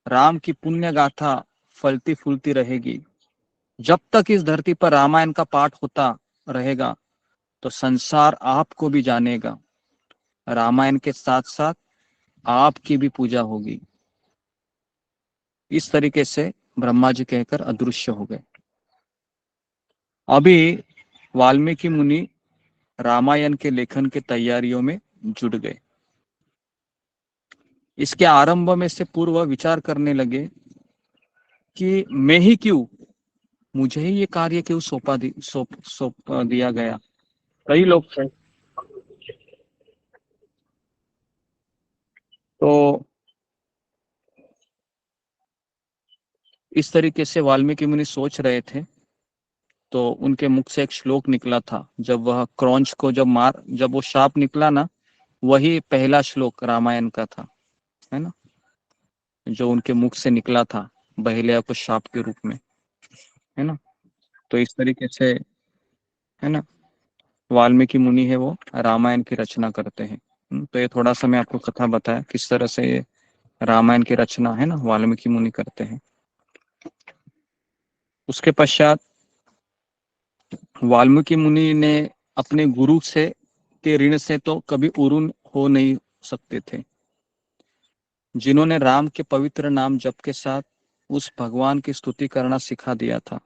राम की पुण्य गाथा फलती फूलती रहेगी। जब तक इस धरती पर रामायण का पाठ होता रहेगा तो संसार आपको भी जानेगा, रामायण के साथ साथ आपकी भी पूजा होगी। इस तरीके से ब्रह्मा जी कहकर अदृश्य हो गए। अभी वाल्मीकि मुनि रामायण के लेखन की तैयारियों में जुट गए। इसके आरंभ में से पूर्व विचार करने लगे कि मैं ही क्यों, मुझे ही ये कार्य क्यों सौंप दिया गया। कई लोग थे। तो इस तरीके से वाल्मीकि मुनि सोच रहे थे तो उनके मुख से एक श्लोक निकला था। जब वह क्रौंच को जब वो शाप निकला ना, वही पहला श्लोक रामायण का था, है ना, जो उनके मुख से निकला था बहेलिया को शाप के रूप में, है ना। तो इस तरीके से, है ना, वाल्मीकि मुनि है वो रामायण की रचना करते हैं। तो ये थोड़ा सा मैं आपको कथा बताया किस तरह से ये रामायण की रचना, है ना, वाल्मीकि मुनि करते हैं। उसके पश्चात वाल्मीकि मुनि ने अपने गुरु से के ऋण से तो कभी उरुन हो नहीं सकते थे, जिन्होंने राम के पवित्र नाम जप के साथ उस भगवान की स्तुति करना सिखा दिया था।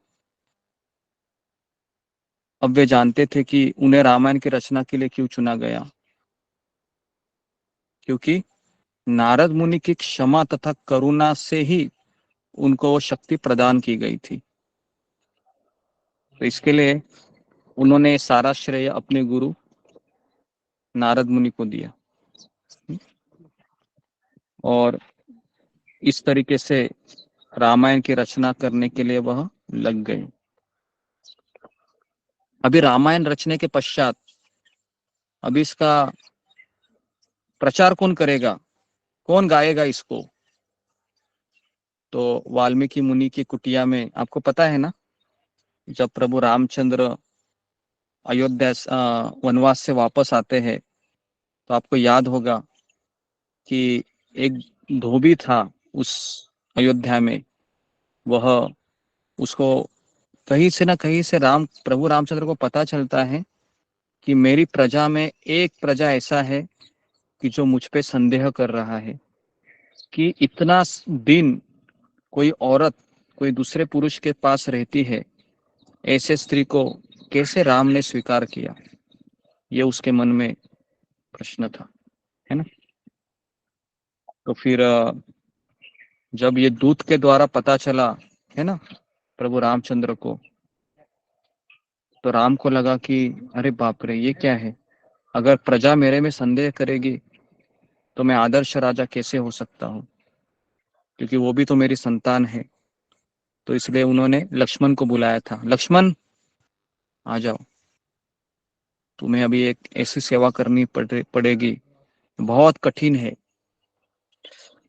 अब वे जानते थे कि उन्हें रामायण की रचना के लिए क्यों चुना गया, क्योंकि नारद मुनि की क्षमा तथा करुणा से ही उनको वो शक्ति प्रदान की गई थी। तो इसके लिए उन्होंने सारा श्रेय अपने गुरु नारद मुनि को दिया और इस तरीके से रामायण की रचना करने के लिए वह लग गए। अभी रामायण रचने के पश्चात अभी इसका प्रचार कौन करेगा, कौन गाएगा इसको? तो वाल्मीकि मुनि की कुटिया में, आपको पता है ना, जब प्रभु रामचंद्र अयोध्या वनवास से वापस आते हैं तो आपको याद होगा कि एक धोबी था उस अयोध्या में। वह उसको कहीं से ना कहीं से प्रभु रामचंद्र को पता चलता है कि मेरी प्रजा में एक प्रजा ऐसा है कि जो मुझ पे संदेह कर रहा है कि इतना दिन कोई औरत कोई दूसरे पुरुष के पास रहती है, ऐसे स्त्री को कैसे राम ने स्वीकार किया। ये उसके मन में प्रश्न था, है ना। तो फिर जब ये दूत के द्वारा पता चला, है ना, प्रभु रामचंद्र को, तो राम को लगा कि अरे बाप रे, ये क्या है, अगर प्रजा मेरे में संदेह करेगी तो मैं आदर्श राजा कैसे हो सकता हूँ, क्योंकि वो भी तो मेरी संतान है। तो इसलिए उन्होंने लक्ष्मण को बुलाया था, लक्ष्मण आ जाओ, तुम्हें अभी एक ऐसी सेवा करनी पड़ेगी, बहुत कठिन है।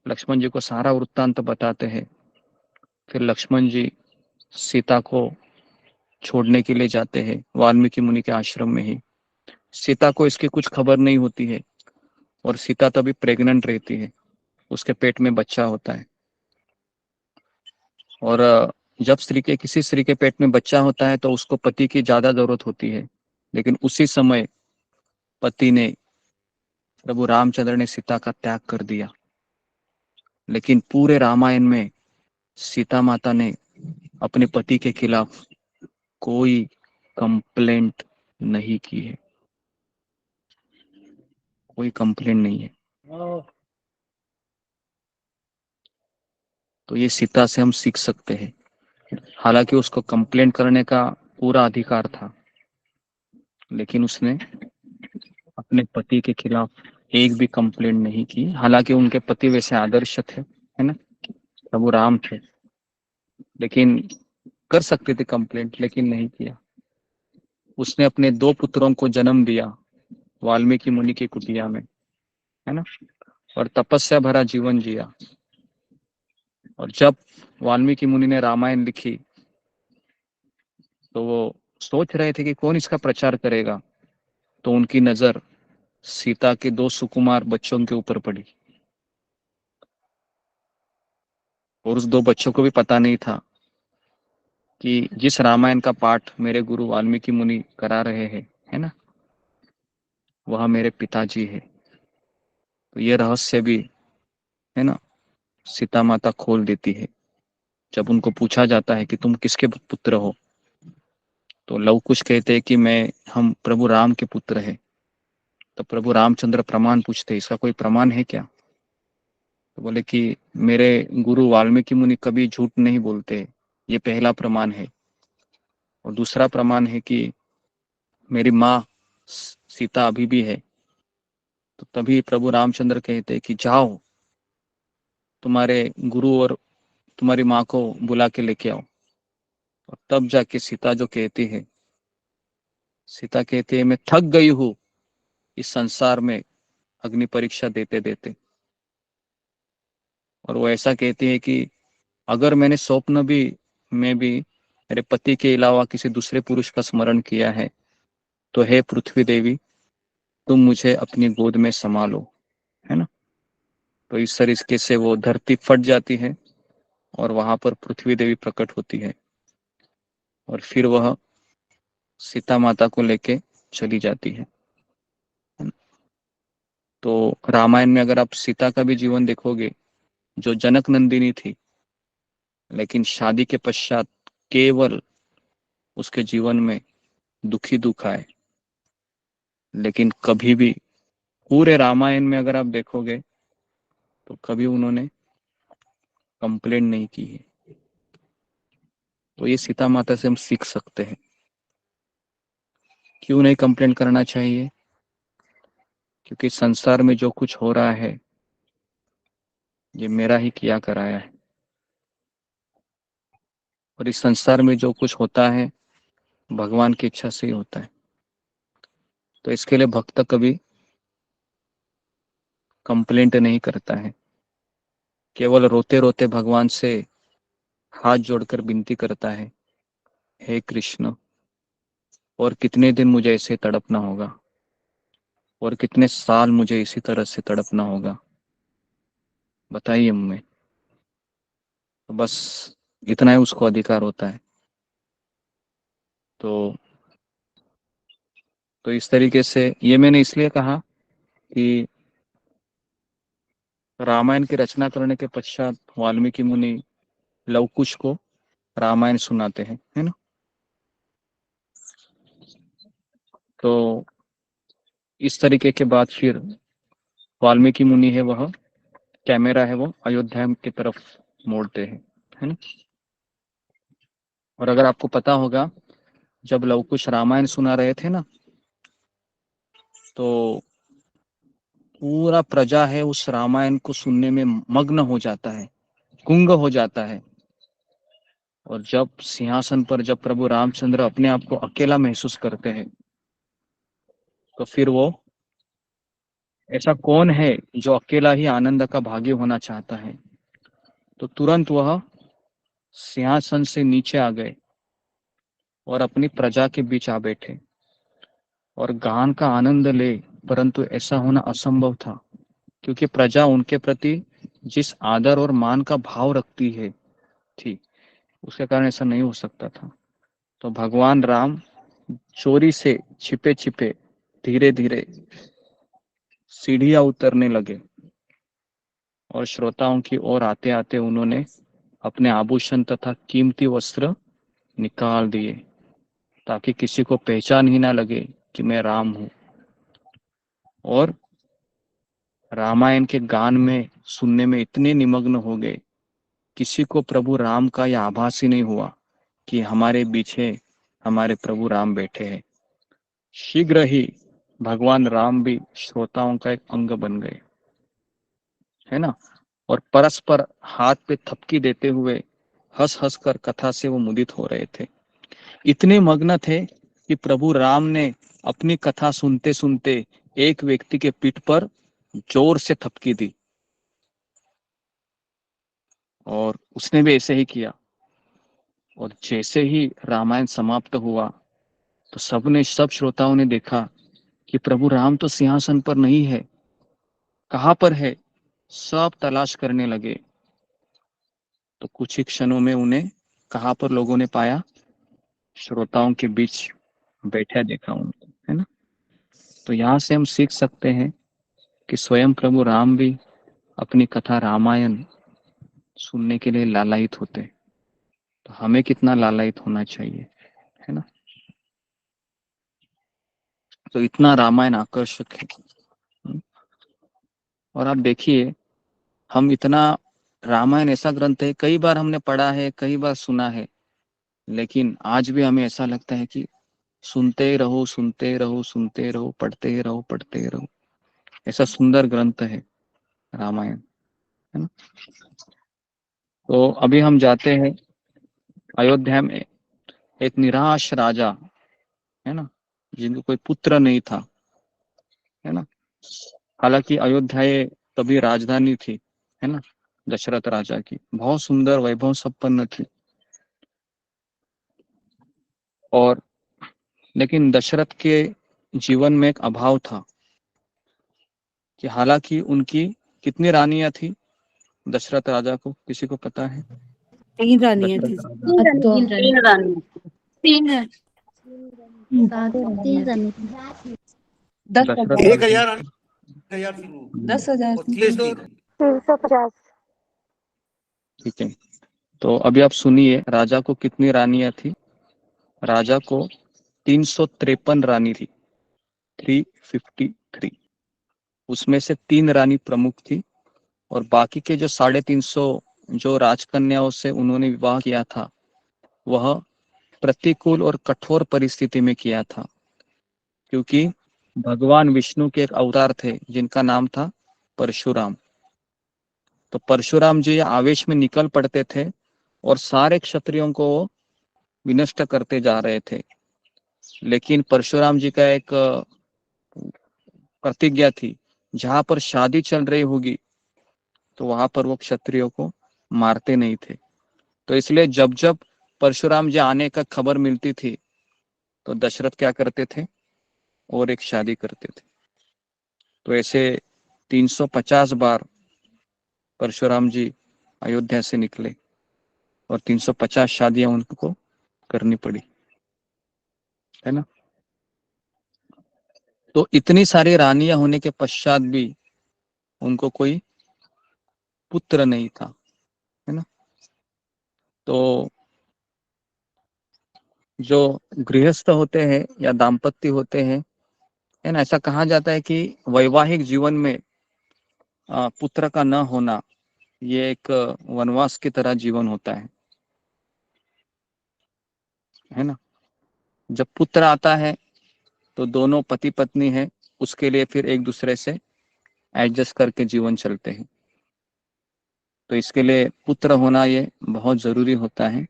लक्ष्मण जी को सारा वृत्तांत बताते हैं। फिर लक्ष्मण जी सीता को छोड़ने के लिए जाते हैं वाल्मीकि मुनि के आश्रम में ही। सीता को इसकी कुछ खबर नहीं होती है और सीता तभी प्रेग्नेंट रहती है, उसके पेट में बच्चा होता है। और जब किसी स्त्री के पेट में बच्चा होता है तो उसको पति की ज्यादा जरूरत होती है, लेकिन उसी समय पति ने, प्रभु रामचंद्र ने सीता का त्याग कर दिया। लेकिन पूरे रामायण में सीता माता ने अपने पति के खिलाफ कोई कंप्लेंट नहीं की है, कोई कंप्लेंट नहीं है। तो ये सीता से हम सीख सकते हैं। हालांकि उसको कंप्लेंट करने का पूरा अधिकार था, लेकिन उसने अपने पति के खिलाफ एक भी कंप्लेंट नहीं की। हालांकि उनके पति वैसे आदर्श थे, है ना, प्रभु राम थे, लेकिन कर सकते थे कंप्लेंट, लेकिन नहीं किया। उसने अपने 2 पुत्रों को जन्म दिया वाल्मीकि मुनि की कुटिया में, है ना, और तपस्या भरा जीवन जिया। और जब वाल्मीकि मुनि ने रामायण लिखी तो वो सोच रहे थे कि कौन इसका प्रचार करेगा, तो उनकी नजर सीता के 2 सुकुमार बच्चों के ऊपर पड़ी। और उस 2 बच्चों को भी पता नहीं था कि जिस रामायण का पाठ मेरे गुरु वाल्मीकि मुनि करा रहे हैं, है ना, वह मेरे पिताजी है। तो ये रहस्य भी, है ना, सीता माता खोल देती है। जब उनको पूछा जाता है कि तुम किसके पुत्र हो, तो लव कुश कहते हैं कि हम प्रभु राम के पुत्र हैं। तो प्रभु रामचंद्र प्रमाण पूछते, इसका कोई प्रमाण है क्या? तो बोले कि मेरे गुरु वाल्मीकि मुनि कभी झूठ नहीं बोलते, ये पहला प्रमाण है। और दूसरा प्रमाण है कि मेरी माँ सीता अभी भी है। तो तभी प्रभु रामचंद्र कहते कि जाओ, तुम्हारे गुरु और तुम्हारी माँ को बुला के लेके आओ। और तब जाके सीता कहती है मैं थक गई हूँ इस संसार में अग्नि परीक्षा देते देते। और वो ऐसा कहती है कि अगर मैंने स्वप्न में भी मेरे पति के अलावा किसी दूसरे पुरुष का स्मरण किया है, तो हे पृथ्वी देवी, तुम मुझे अपनी गोद में संभालो, है ना। तो इस तरीके से वो धरती फट जाती है और वहां पर पृथ्वी देवी प्रकट होती है और फिर वह सीता माता को लेके चली जाती है। तो रामायण में अगर आप सीता का भी जीवन देखोगे, जो जनक नंदिनी थी, लेकिन शादी के पश्चात केवल उसके जीवन में दुखी दुख आए, लेकिन कभी भी पूरे रामायण में अगर आप देखोगे तो कभी उन्होंने कंप्लेंट नहीं की है। तो ये सीता माता से हम सीख सकते हैं। क्यों नहीं कंप्लेंट करना चाहिए? क्योंकि संसार में जो कुछ हो रहा है ये मेरा ही किया कराया है, और इस संसार में जो कुछ होता है भगवान की इच्छा से ही होता है। तो इसके लिए भक्त कभी कंप्लेंट नहीं करता है, केवल रोते रोते भगवान से हाथ जोड़कर विनती करता है, हे कृष्ण, और कितने दिन मुझे ऐसे तड़पना होगा, और कितने साल मुझे इसी तरह से तड़पना होगा, बताइए हमें। तो बस इतना ही उसको अधिकार होता है। तो इस तरीके से ये मैंने इसलिए कहा कि रामायण की रचना करने के पश्चात वाल्मीकि मुनि लवकुश को रामायण सुनाते हैं, है ना। तो इस तरीके के बाद फिर वाल्मीकि मुनि है वह कैमरा है वो अयोध्या की तरफ मोड़ते हैं, है ना। और अगर आपको पता होगा, जब लवकुश रामायण सुना रहे थे ना, तो पूरा प्रजा है उस रामायण को सुनने में मग्न हो जाता है, गुंग हो जाता है। और जब सिंहासन पर जब प्रभु रामचंद्र अपने आप को अकेला महसूस करते हैं, तो फिर वो, ऐसा कौन है जो अकेला ही आनंद का भागी होना चाहता है, तो तुरंत वह सिंहासन से नीचे आ गए और अपनी प्रजा के बीच आ बैठे और गान का आनंद ले। परंतु ऐसा होना असंभव था, क्योंकि प्रजा उनके प्रति जिस आदर और मान का भाव रखती है थी, उसके कारण ऐसा नहीं हो सकता था। तो भगवान राम चोरी से छिपे छिपे धीरे धीरे सीढ़ियां उतरने लगे और श्रोताओं की ओर आते आते उन्होंने अपने आभूषण तथा कीमती वस्त्र निकाल दिए, ताकि किसी को पहचान ही ना लगे कि मैं राम हूं। और रामायण के गान में सुनने में इतने निमग्न हो गए, किसी को प्रभु राम का यह आभास ही नहीं हुआ कि हमारे पीछे हमारे प्रभु राम बैठे हैं। शीघ्र ही भगवान राम भी श्रोताओं का एक अंग बन गए, है ना। और परस्पर हाथ पे थपकी देते हुए हंस हंस कर कथा से वो मुदित हो रहे थे। इतने मग्न थे कि प्रभु राम ने अपनी कथा सुनते सुनते एक व्यक्ति के पीठ पर जोर से थपकी दी, और उसने भी ऐसे ही किया। और जैसे ही रामायण समाप्त हुआ तो सब श्रोताओं ने देखा कि प्रभु राम तो सिंहासन पर नहीं है, कहाँ पर है। सब तलाश करने लगे, तो कुछ ही क्षणों में उन्हें कहाँ पर लोगों ने पाया, श्रोताओं के बीच बैठा देखा उनको, है ना। तो यहाँ से हम सीख सकते हैं कि स्वयं प्रभु राम भी अपनी कथा रामायण सुनने के लिए लालायित होते हैं। तो हमें कितना लालायित होना चाहिए, है ना। तो इतना रामायण आकर्षक है। और आप देखिए, हम इतना, रामायण ऐसा ग्रंथ है, कई बार हमने पढ़ा है, कई बार सुना है, लेकिन आज भी हमें ऐसा लगता है कि सुनते रहो, सुनते रहो, सुनते रहो, पढ़ते रहो, पढ़ते रहो। ऐसा सुंदर ग्रंथ है रामायण, है ना। तो अभी हम जाते हैं अयोध्या में। एक निराश राजा, है ना, जिनको कोई पुत्र नहीं था, है ना। हालांकि अयोध्या ये तभी राजधानी थी, है ना, दशरथ राजा की, बहुत सुंदर वैभव संपन्न थी। और लेकिन दशरथ के जीवन में एक अभाव था कि हालांकि उनकी कितनी रानियां थी दशरथ राजा को, किसी को पता है? 3 रानियां थी। तीन रानी। तीन है। 10,000 10,000 10,000 350। ठीक है। तो अभी आप सुनिए, राजा को कितनी रानियां थी। राजा को 353 रानी थी, 353। उसमें से 3 रानी प्रमुख थी, और बाकी के जो 350 जो राजकन्याओं से उन्होंने विवाह किया था, वह प्रतिकूल और कठोर परिस्थिति में किया था, क्योंकि भगवान विष्णु के एक अवतार थे जिनका नाम था परशुराम। तो परशुराम जी आवेश में निकल पड़ते थे और सारे क्षत्रियों को विनष्ट करते जा रहे थे। लेकिन परशुराम जी का एक प्रतिज्ञा थी, जहां पर शादी चल रही होगी तो वहां पर वो क्षत्रियों को मारते नहीं थे। तो इसलिए जब जब परशुराम जी आने का खबर मिलती थी तो दशरथ क्या करते थे, और एक शादी करते थे। तो ऐसे 350 बार परशुराम जी अयोध्या से निकले और 350 शादियां उनको करनी पड़ी, है ना। तो इतनी सारी रानियां होने के पश्चात भी उनको कोई पुत्र नहीं था, है ना। तो जो गृहस्थ होते हैं या दाम्पत्य होते हैं, है ना, ऐसा कहा जाता है कि वैवाहिक जीवन में पुत्र का न होना ये एक वनवास की तरह जीवन होता है ना। जब पुत्र आता है तो दोनों पति पत्नी है, उसके लिए फिर एक दूसरे से एडजस्ट करके जीवन चलते हैं। तो इसके लिए पुत्र होना ये बहुत जरूरी होता है।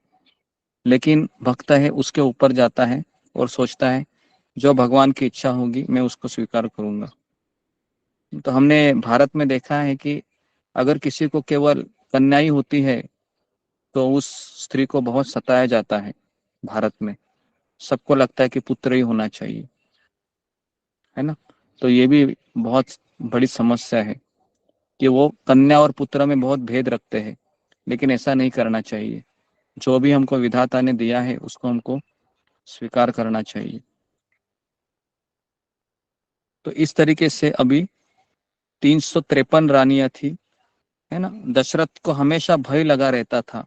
लेकिन भक्त है उसके ऊपर जाता है और सोचता है जो भगवान की इच्छा होगी मैं उसको स्वीकार करूंगा। तो हमने भारत में देखा है कि अगर किसी को केवल कन्या ही होती है तो उस स्त्री को बहुत सताया जाता है। भारत में सबको लगता है कि पुत्र ही होना चाहिए, है ना। तो ये भी बहुत बड़ी समस्या है कि वो कन्या और पुत्र में बहुत भेद रखते हैं, लेकिन ऐसा नहीं करना चाहिए। जो भी हमको विधाता ने दिया है उसको हमको स्वीकार करना चाहिए। तो इस तरीके से अभी 353 रानियां थी, है ना। दशरथ को हमेशा भय लगा रहता था,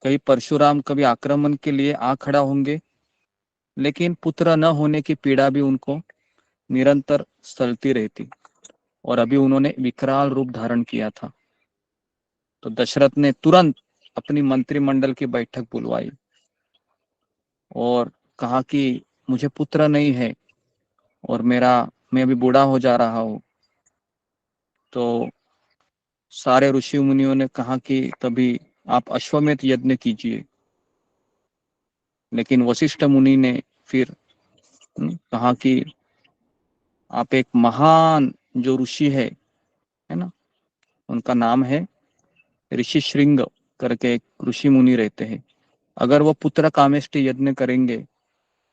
कहीं परशुराम कभी आक्रमण के लिए आ खड़ा होंगे। लेकिन पुत्र न होने की पीड़ा भी उनको निरंतर सलती रहती, और अभी उन्होंने विकराल रूप धारण किया था। तो दशरथ ने तुरंत अपनी मंत्रिमंडल की बैठक बुलवाई और कहा कि मुझे पुत्र नहीं है और मैं अभी बूढ़ा हो जा रहा हूँ। तो सारे ऋषि मुनियों ने कहा कि तभी आप अश्वमेध यज्ञ कीजिए। लेकिन वशिष्ठ मुनि ने फिर कहा कि आप एक महान जो ऋषि है ना, उनका नाम है ऋषि श्रृंग करके एक ऋषि मुनि रहते हैं, अगर वो पुत्र कामेष्टि यज्ञ करेंगे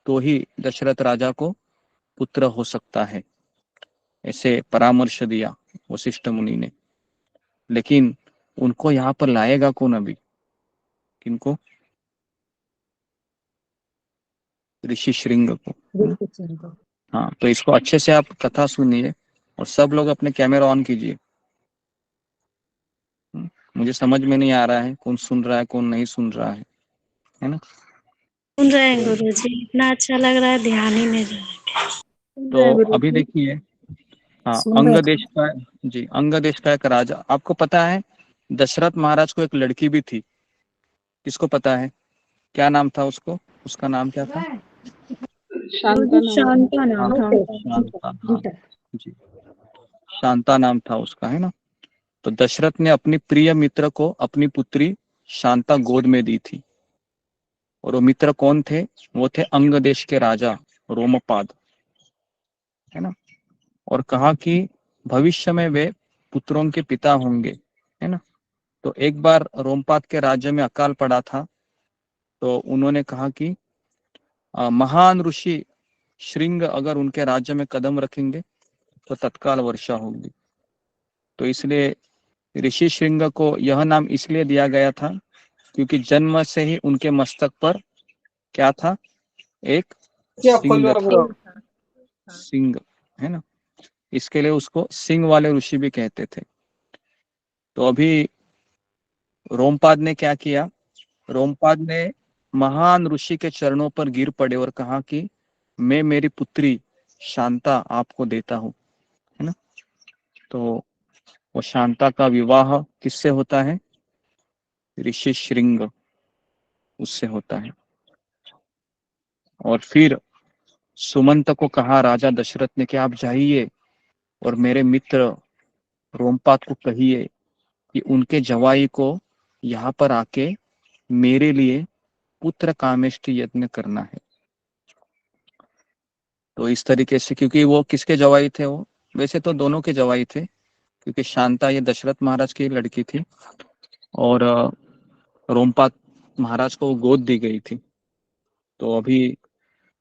तो ही दशरथ राजा को पुत्र हो सकता है, ऐसे परामर्श दिया वशिष्ठ मुनि ने। लेकिन उनको यहाँ पर लाएगा कौन अभी, किनको? ऋषि श्रृंग को। हाँ, तो इसको अच्छे से आप कथा सुनिए और सब लोग अपने कैमरा ऑन कीजिए। मुझे समझ में नहीं आ रहा है कौन सुन रहा है कौन नहीं सुन रहा है ना? सुन रहे हैं गुरु जी, इतना अच्छा लग रहा है, ध्यान ही नहीं रहा। सुन रहे हैं तो गुरु अभी जी। देखिए, हाँ, सुन अंग रहे देश का, जी, अंग देश का एक राजा, आपको पता है दशरथ महाराज को एक लड़की भी थी, किसको पता है? क्या नाम था उसको, उसका नाम क्या था? गुरु जी शांता नाम था। शांता, हाँ जी, शांता नाम था उसका, है ना? तो दशरथ ने अपनी प्रिय मित्र को अपनी पुत्री शांता गोद में दी थी, और वो मित्र कौन थे? वो थे अंग देश के राजा रोमपाद, है ना? और कहा कि भविष्य में वे पुत्रों के पिता होंगे, है ना? तो एक बार रोमपाद के राज्य में अकाल पड़ा था, तो उन्होंने कहा कि महान ऋषि श्रृंग अगर उनके राज्य में कदम रखेंगे तो तत्काल वर्षा होगी। तो इसलिए ऋषि श्रृंग को यह नाम इसलिए दिया गया था क्योंकि जन्म से ही उनके मस्तक पर क्या था? एक सिंग था, सिंग, है ना? इसके लिए उसको सिंग वाले ऋषि भी कहते थे। तो अभी रोमपाद ने क्या किया? रोमपाद ने महान ऋषि के चरणों पर गिर पड़े और कहा कि मैं मेरी पुत्री शांता आपको देता हूँ, है ना? तो वो शांता का विवाह किससे होता है? ऋषि श्रृंग, उससे होता है। और फिर सुमंत को कहा राजा दशरथ ने कि आप जाइए और मेरे मित्र रोमपाद को कहिए कि उनके जवाई को यहाँ पर आके मेरे लिए पुत्र कामेष्टि यज्ञ करना है। तो इस तरीके से, क्योंकि वो किसके जवाई थे? वो वैसे तो दोनों के जवाई थे, क्योंकि शांता ये दशरथ महाराज की लड़की थी और रोमपाद महाराज को गोद दी गई थी। तो अभी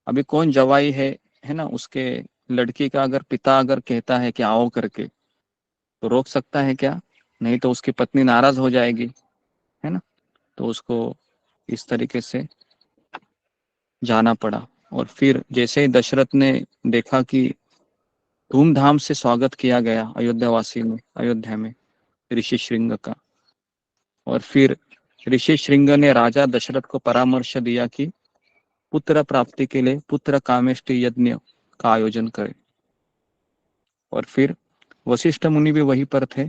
अभी कौन जवाई है ना? उसके लड़की का अगर पिता अगर कहता है कि आओ करके, तो रोक सकता है क्या? नहीं, तो उसकी पत्नी नाराज हो जाएगी, है ना? तो उसको इस तरीके से जाना पड़ा। और फिर जैसे ही दशरथ ने देखा कि धूमधाम से स्वागत किया गया अयोध्या में ऋषि श्रृंग का, और फिर ऋषि श्रृंग ने राजा दशरथ को परामर्श दिया कि पुत्र प्राप्ति के लिए पुत्र कामेष्टि यज्ञ का आयोजन करें। और फिर वशिष्ठ मुनि भी वहीं पर थे,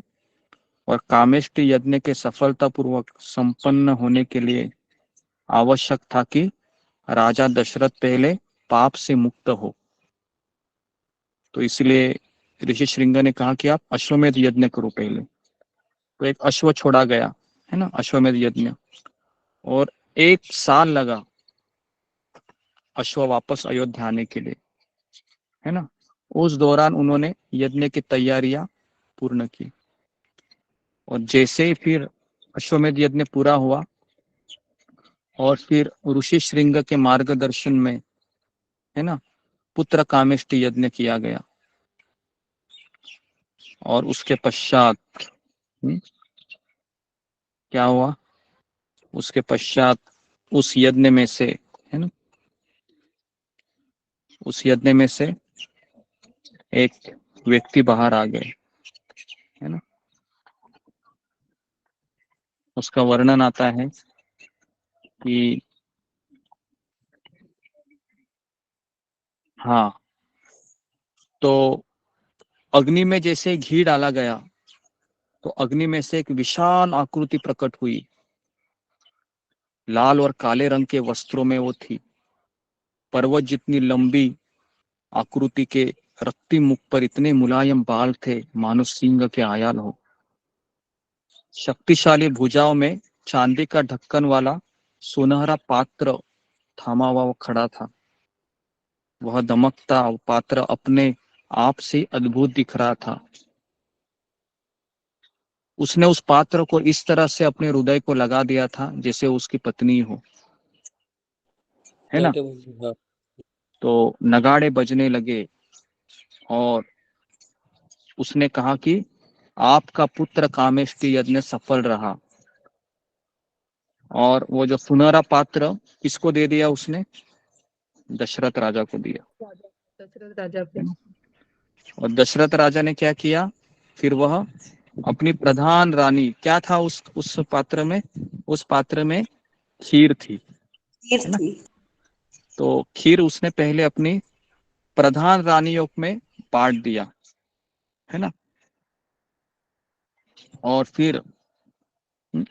और कामेष्टि यज्ञ के सफलतापूर्वक संपन्न होने के लिए आवश्यक था कि राजा दशरथ पहले पाप से मुक्त हो। तो इसलिए ऋषि श्रृंग ने कहा कि आप अश्वमेध यज्ञ करो पहले। तो एक अश्व छोड़ा गया, है ना, अश्वमेध यज्ञ, और 1 साल लगा अश्व वापस अयोध्या आने के लिए, है ना? उस दौरान उन्होंने यज्ञ की तैयारियां पूर्ण की, और जैसे ही फिर अश्वमेध यज्ञ पूरा हुआ और फिर ऋषि श्रृंग के मार्गदर्शन में, है ना, पुत्र कामेष्टि यज्ञ किया गया। और उसके पश्चात क्या हुआ? उसके पश्चात उस यज्ञ में से, है ना, उस यज्ञ में से एक व्यक्ति बाहर आ गए, है ना? उसका वर्णन आता है कि हाँ, तो अग्नि में जैसे घी डाला गया तो अग्नि में से एक विशाल आकृति प्रकट हुई, लाल और काले रंग के वस्त्रों में वो थी। पर्वत जितनी लंबी आकृति के रक्ती मुख पर इतने मुलायम बाल थे मानो सिंह के आयाल हो। शक्तिशाली भुजाओं में चांदी का ढक्कन वाला सुनहरा पात्र थामा हुआ वो खड़ा था। वह दमकता पात्र अपने आप से अद्भुत दिख रहा था। उसने उस पात्र को इस तरह से अपने हृदय को लगा दिया था जैसे उसकी पत्नी हो, है ना। तो नगाड़े बजने लगे और उसने कहा कि आपका पुत्र कामेष्टि यज्ञ सफल रहा। और वो जो सुनहरा पात्र किसको दे दिया उसने? दशरथ राजा को दिया। दशरथ राजा पे और दशरथ राजा ने क्या किया? फिर वह अपनी प्रधान रानी, क्या था उस पात्र में? उस पात्र में खीर थी, है ना। तो खीर उसने पहले अपनी प्रधान रानियों में बांट दिया, है ना। और फिर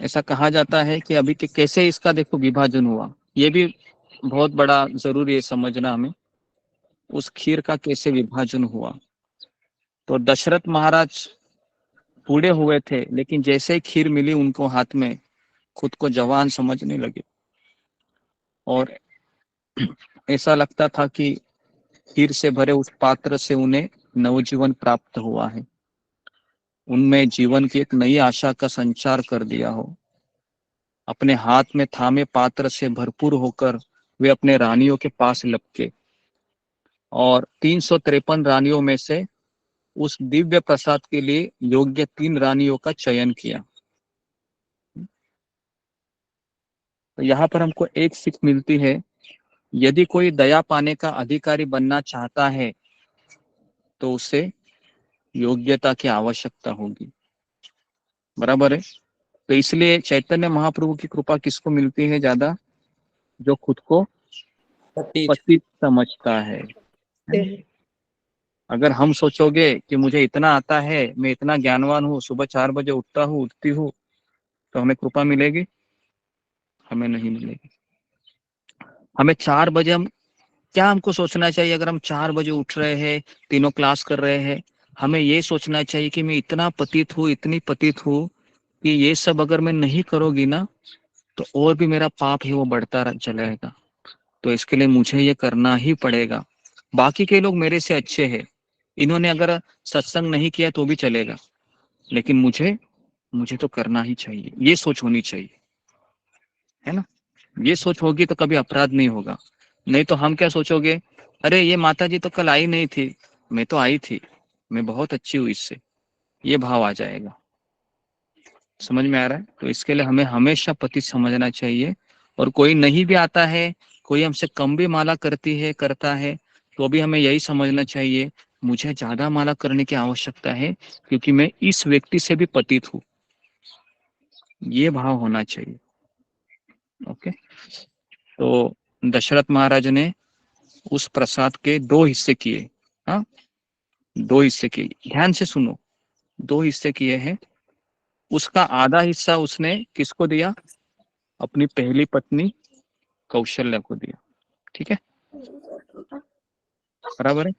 ऐसा कहा जाता है कि अभी के कैसे इसका देखो विभाजन हुआ, ये भी बहुत बड़ा जरूरी है समझना हमें, उस खीर का कैसे विभाजन हुआ। तो दशरथ महाराज बूढ़े हुए थे, लेकिन जैसे ही खीर मिली उनको हाथ में, खुद को जवान समझने लगे और ऐसा लगता था कि खीर से भरे उस पात्र से उन्हें नवजीवन प्राप्त हुआ है, उनमें जीवन की एक नई आशा का संचार कर दिया हो। अपने हाथ में थामे पात्र से भरपूर होकर वे अपने रानियों के पास लपके और 353 रानियों में से उस दिव्य प्रसाद के लिए योग्य 3 रानियों का चयन किया। तो यहाँ पर हमको एक सीख मिलती है, यदि कोई दया पाने का अधिकारी बनना चाहता है तो उसे योग्यता की आवश्यकता होगी, बराबर है। तो इसलिए चैतन्य महाप्रभु की कृपा किसको मिलती है ज्यादा? जो खुद को पतित समझता है। अगर हम सोचोगे कि मुझे इतना आता है, मैं इतना ज्ञानवान हूँ, सुबह 4 बजे उठता हूँ, उठती हूँ, तो हमें कृपा मिलेगी? हमें नहीं मिलेगी। हमें 4 बजे क्या हमको सोचना चाहिए? अगर हम 4 बजे उठ रहे हैं, तीनों क्लास कर रहे हैं, हमें ये सोचना चाहिए कि मैं इतना पतित हूँ, इतनी पतित हूँ कि ये सब अगर मैं नहीं करोगी ना तो और भी मेरा पाप है वो बढ़ता चलेगा। तो इसके लिए मुझे ये करना ही पड़ेगा। बाकी के लोग मेरे से अच्छे हैं, इन्होंने अगर सत्संग नहीं किया तो भी चलेगा, लेकिन मुझे तो करना ही चाहिए। ये सोच होनी चाहिए, है ना। ये सोच होगी तो कभी अपराध नहीं होगा। नहीं तो हम क्या सोचोगे, अरे ये माता जी तो कल आई नहीं थी, मैं तो आई थी, मैं बहुत अच्छी हूँ इससे, ये भाव आ जाएगा। समझ में आ रहा है? तो इसके लिए हमें हमेशा पति समझना चाहिए। और कोई नहीं भी आता है, कोई हमसे कम भी माला करता है, तो भी हमें यही समझना चाहिए, मुझे ज्यादा माला करने की आवश्यकता है क्योंकि मैं इस व्यक्ति से भी पतित हूँ। ये भाव होना चाहिए। ओके। तो दशरथ महाराज ने उस प्रसाद के 2 हिस्से किए। हाँ, 2 हिस्से किए, ध्यान से सुनो, 2 हिस्से किए हैं। उसका आधा हिस्सा उसने किसको दिया? अपनी पहली पत्नी कौशल्या को दिया। ठीक है, बराबर है।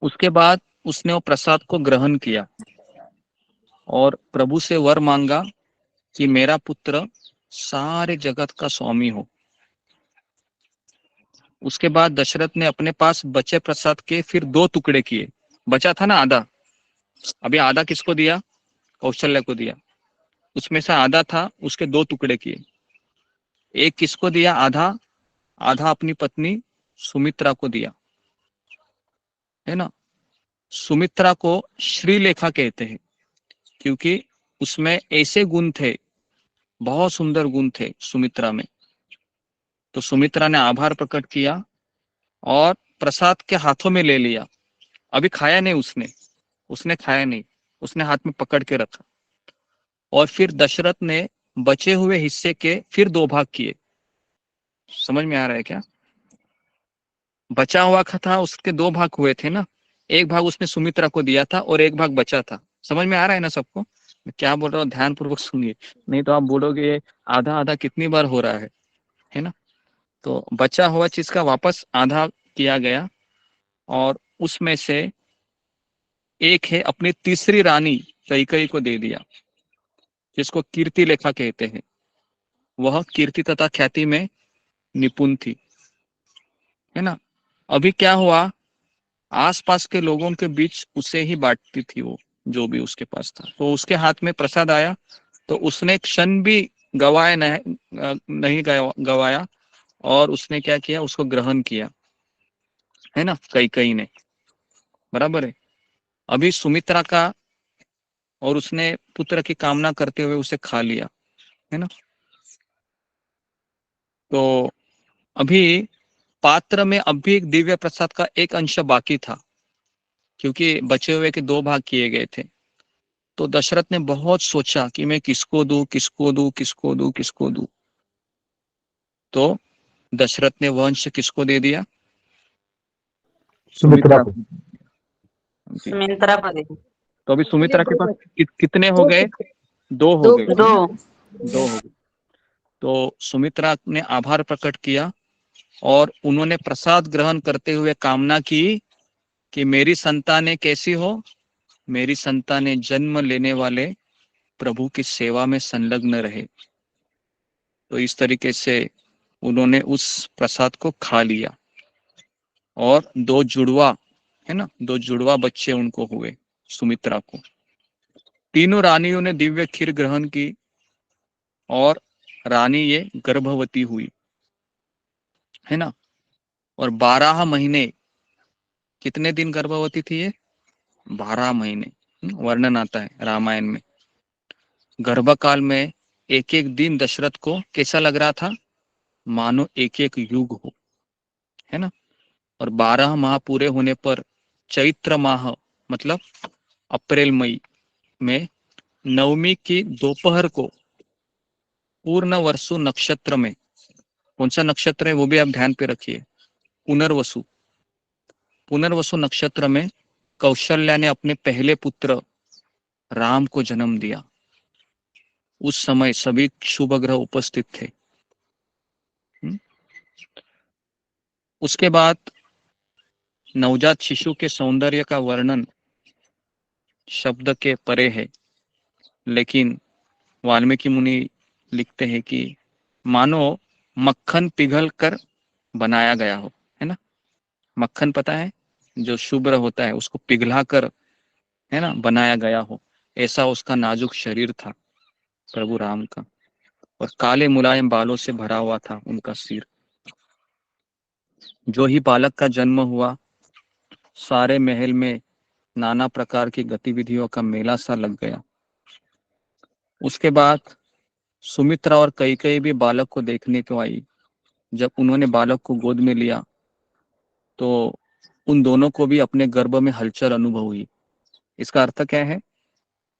उसके बाद उसने वो प्रसाद को ग्रहण किया और प्रभु से वर मांगा कि मेरा पुत्र सारे जगत का स्वामी हो। उसके बाद दशरथ ने अपने पास बचे प्रसाद के फिर 2 टुकड़े किए। बचा था ना आधा, अभी आधा किसको दिया? कौशल्या को दिया। उसमें से आधा था, उसके 2 टुकड़े किए। एक किसको दिया? आधा आधा अपनी पत्नी सुमित्रा को दिया, है ना। सुमित्रा को श्रीलेखा कहते हैं क्योंकि उसमें ऐसे गुण थे, बहुत सुंदर गुण थे सुमित्रा में। तो सुमित्रा ने आभार प्रकट किया और प्रसाद के हाथों में ले लिया। अभी खाया नहीं उसने खाया नहीं, उसने हाथ में पकड़ के रखा। और फिर दशरथ ने बचे हुए हिस्से के फिर 2 भाग किए। समझ में आ रहा है क्या? बचा हुआ था, उसके 2 भाग हुए थे ना। एक भाग उसने सुमित्रा को दिया था और एक भाग बचा था। समझ में आ रहा है ना सबको? मैं क्या बोल रहा हूँ ध्यान पूर्वक सुनिए, नहीं तो आप बोलोगे आधा आधा कितनी बार हो रहा है ना। तो बचा हुआ चीज का वापस आधा किया गया और उसमें से एक है अपनी तीसरी रानी कैकेयी को दे दिया, जिसको कीर्ति लेखा कहते हैं। वह कीर्ति तथा ख्याति में निपुण थी। है ना। अभी क्या हुआ, आसपास के लोगों के बीच उसे ही बांटती थी वो, जो भी उसके पास था। तो उसके हाथ में प्रसाद आया तो उसने क्षण भी गवाया नहीं गवाया, और उसने क्या किया, उसको ग्रहण किया, है ना, कई कई ने, बराबर है। अभी सुमित्रा का, और उसने पुत्र की कामना करते हुए उसे खा लिया, है ना। तो अभी पात्र में अभी एक दिव्य प्रसाद का एक अंश बाकी था, क्योंकि बचे हुए के 2 भाग किए गए थे। तो दशरथ ने बहुत सोचा कि मैं किसको दूं, किसको दूं, किसको दूं, किसको दूं। तो दशरथ ने वंश किसको दे दिया, सुमित्रा को जी। सुमित्रा को दे। तो अभी सुमित्रा के पास कितने हो गए, 2 हो गए, 2 2 हो गए। तो सुमित्रा ने आभार प्रकट किया और उन्होंने प्रसाद ग्रहण करते हुए कामना की कि मेरी संतानें कैसी हो, मेरी संतानें जन्म लेने वाले प्रभु की सेवा में संलग्न रहे। तो इस तरीके से उन्होंने उस प्रसाद को खा लिया, और 2 जुड़वा, है ना, 2 जुड़वा बच्चे उनको हुए, सुमित्रा को। तीनों रानियों ने दिव्य खीर ग्रहण की, और रानी ये गर्भवती हुई, है ना। और 12 महीने, कितने दिन गर्भवती थी ये, 12 महीने, वर्णन आता है रामायण में। गर्भकाल में एक एक दिन दशरथ को कैसा लग रहा था, मानो एक एक युग हो, है ना। और 12 माह पूरे होने पर चैत्र माह, मतलब अप्रैल मई में, नवमी की दोपहर को पूर्ण वसु नक्षत्र में, कौन सा नक्षत्र है वो भी आप ध्यान पे रखिए, पुनर्वसु, पुनर्वसु नक्षत्र में कौशल्या ने अपने पहले पुत्र राम को जन्म दिया। उस समय सभी शुभ ग्रह उपस्थित थे। उसके बाद नवजात शिशु के सौंदर्य का वर्णन शब्द के परे है, लेकिन वाल्मीकि मुनि लिखते हैं कि मानो मक्खन पिघल कर बनाया गया हो, है ना। मक्खन पता है, जो शुभ्र होता है उसको पिघला कर, है ना, बनाया गया हो, ऐसा उसका नाजुक शरीर था प्रभु राम का। और काले मुलायम बालों से भरा हुआ था उनका सिर। जो ही बालक का जन्म हुआ, सारे महल में नाना प्रकार की गतिविधियों का मेला सा लग गया। उसके बाद सुमित्रा और कैकेयी भी बालक को देखने को आई। जब उन्होंने बालक को गोद में लिया तो उन दोनों को भी अपने गर्भ में हलचल अनुभव हुई। इसका अर्थ क्या है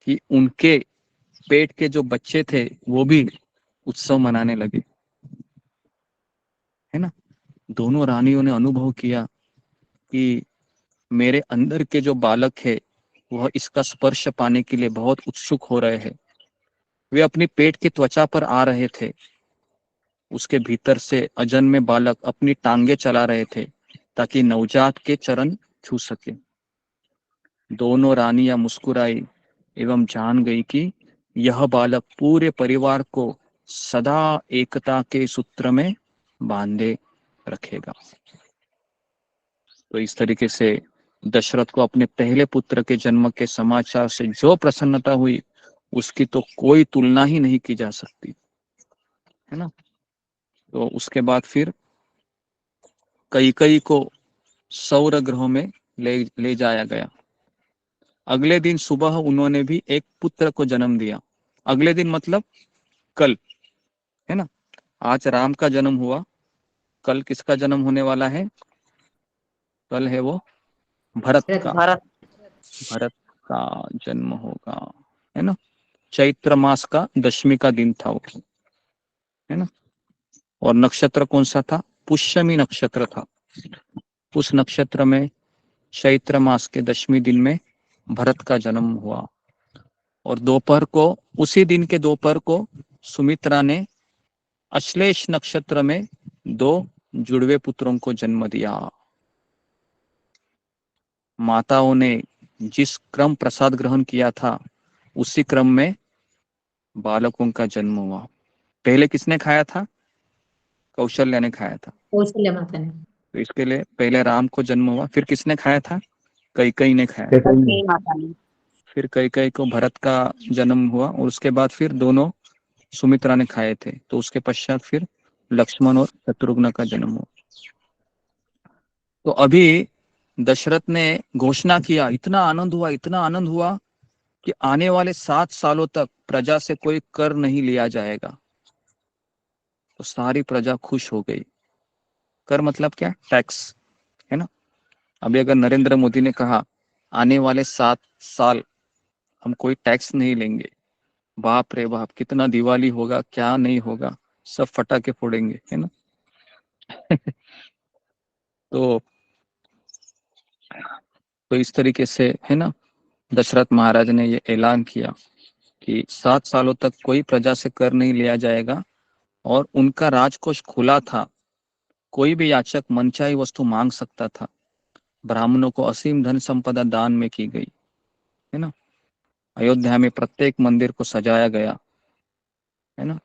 कि उनके पेट के जो बच्चे थे वो भी उत्सव मनाने लगे, है ना। दोनों रानियों ने अनुभव किया कि मेरे अंदर के जो बालक है वह इसका स्पर्श पाने के लिए बहुत उत्सुक हो रहे हैं। वे अपनी पेट की त्वचा पर आ रहे थे। उसके भीतर से अजन्मे बालक अपनी टांगे चला रहे थे ताकि नवजात के चरण छू सके। दोनों रानियां मुस्कुराई एवं जान गई कि यह बालक पूरे परिवार को सदा एकता के सूत्र में बांधे रखेगा। तो इस तरीके से दशरथ को अपने पहले पुत्र के जन्म के समाचार से जो प्रसन्नता हुई उसकी तो कोई तुलना ही नहीं की जा सकती, है ना। तो उसके बाद फिर कैकेयी को सौर ग्रह में ले जाया गया। अगले दिन सुबह उन्होंने भी एक पुत्र को जन्म दिया। अगले दिन मतलब कल, है ना। आज राम का जन्म हुआ, कल किसका जन्म होने वाला है, कल है वो भरत का, भरत का जन्म होगा, है ना। चैत्र मास का 10वीं का दिन था वो, है ना। और नक्षत्र कौन सा था, पुष्यमी नक्षत्र था। उस नक्षत्र में चैत्र मास के 10वें दिन में भरत का जन्म हुआ। और दोपहर को, उसी दिन के दोपहर को सुमित्रा ने अश्लेष नक्षत्र में 2 जुड़वे पुत्रों को जन्म दिया। माताओं ने जिस क्रम प्रसाद ग्रहण किया था उसी क्रम में बालकों का जन्म हुआ। पहले किसने खाया था, कौशल्या ने खाया था। कौशल्या माता ने। तो इसके लिए पहले राम को जन्म हुआ, फिर किसने खाया था? कैकेयी ने खाया। फिर कैकेयी को भरत का जन्म हुआ और उसके बाद फिर दोनों सुमित्रा ने खाए थे। तो उसके पश्चात फिर लक्ष्मण और शत्रुघ्न का जन्म हुआ। तो अभी दशरथ ने घोषणा किया, इतना आनंद हुआ, इतना आनंद हुआ कि आने वाले 7 सालों तक प्रजा से कोई कर नहीं लिया जाएगा। तो सारी प्रजा खुश हो गई। कर मतलब क्या? टैक्स, है ना। अभी अगर नरेंद्र मोदी ने कहा आने वाले 7 साल हम कोई टैक्स नहीं लेंगे, बाप रे बाप, कितना दिवाली होगा, क्या नहीं होगा, सब फटाके फोड़ेंगे, है ना। तो इस तरीके से, है ना, दशरथ महाराज ने ये ऐलान किया कि 7 सालों तक कोई प्रजा से कर नहीं लिया जाएगा और उनका राजकोष खुला था। कोई भी याचक मनचाही वस्तु मांग सकता था। ब्राह्मणों को असीम धन संपदा दान में की गई, है ना। अयोध्या में प्रत्येक मंदिर को सजाया गया, है ना।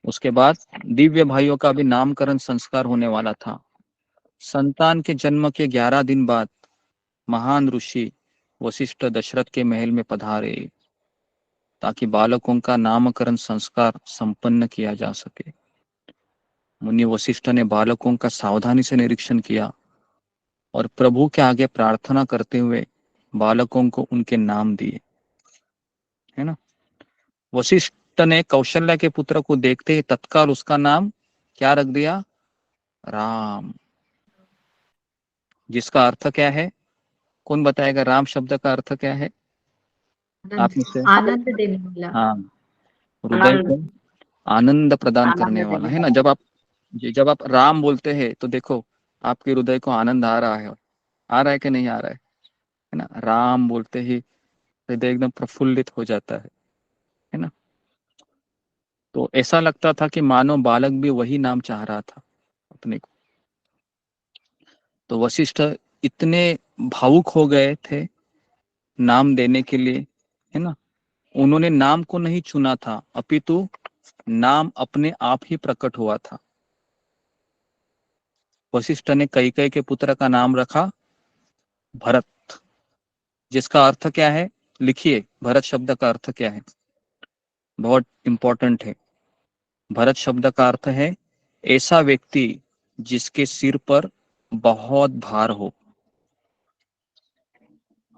उसके बाद दिव्य भाइयों का भी नामकरण संस्कार होने वाला था। संतान के जन्म के 11 दिन बाद महान ऋषि वशिष्ठ दशरथ के महल में पधारे ताकि बालकों का नामकरण संस्कार संपन्न किया जा सके। मुनि वशिष्ठ ने बालकों का सावधानी से निरीक्षण किया और प्रभु के आगे प्रार्थना करते हुए बालकों को उनके नाम दिए, है ना। वशिष्ठ ने कौशल्या के पुत्र को देखते ही तत्काल उसका नाम क्या रख दिया? राम। जिसका अर्थ क्या है? कौन बताएगा राम शब्द का अर्थ क्या है? आप में से? आनंद देने वाला। हाँ, हृदय को आनंद प्रदान करने वाला, है ना। जब आप राम बोलते हैं तो देखो आपके हृदय को आनंद आ रहा है, कि नहीं आ रहा है ना। राम बोलते ही हृदय एकदम प्रफुल्लित हो जाता है ना। तो ऐसा लगता था कि मानो बालक भी वही नाम चाह रहा था अपने को। तो वशिष्ठ इतने भावुक हो गए थे नाम देने के लिए, है ना। उन्होंने नाम को नहीं चुना था, अपितु नाम अपने आप ही प्रकट हुआ था। वशिष्ठ ने कैकेयी के पुत्र का नाम रखा भरत, जिसका अर्थ क्या है? लिखिए, भरत शब्द का अर्थ क्या है? बहुत इंपॉर्टेंट है। भरत शब्द का अर्थ है ऐसा व्यक्ति जिसके सिर पर बहुत भार हो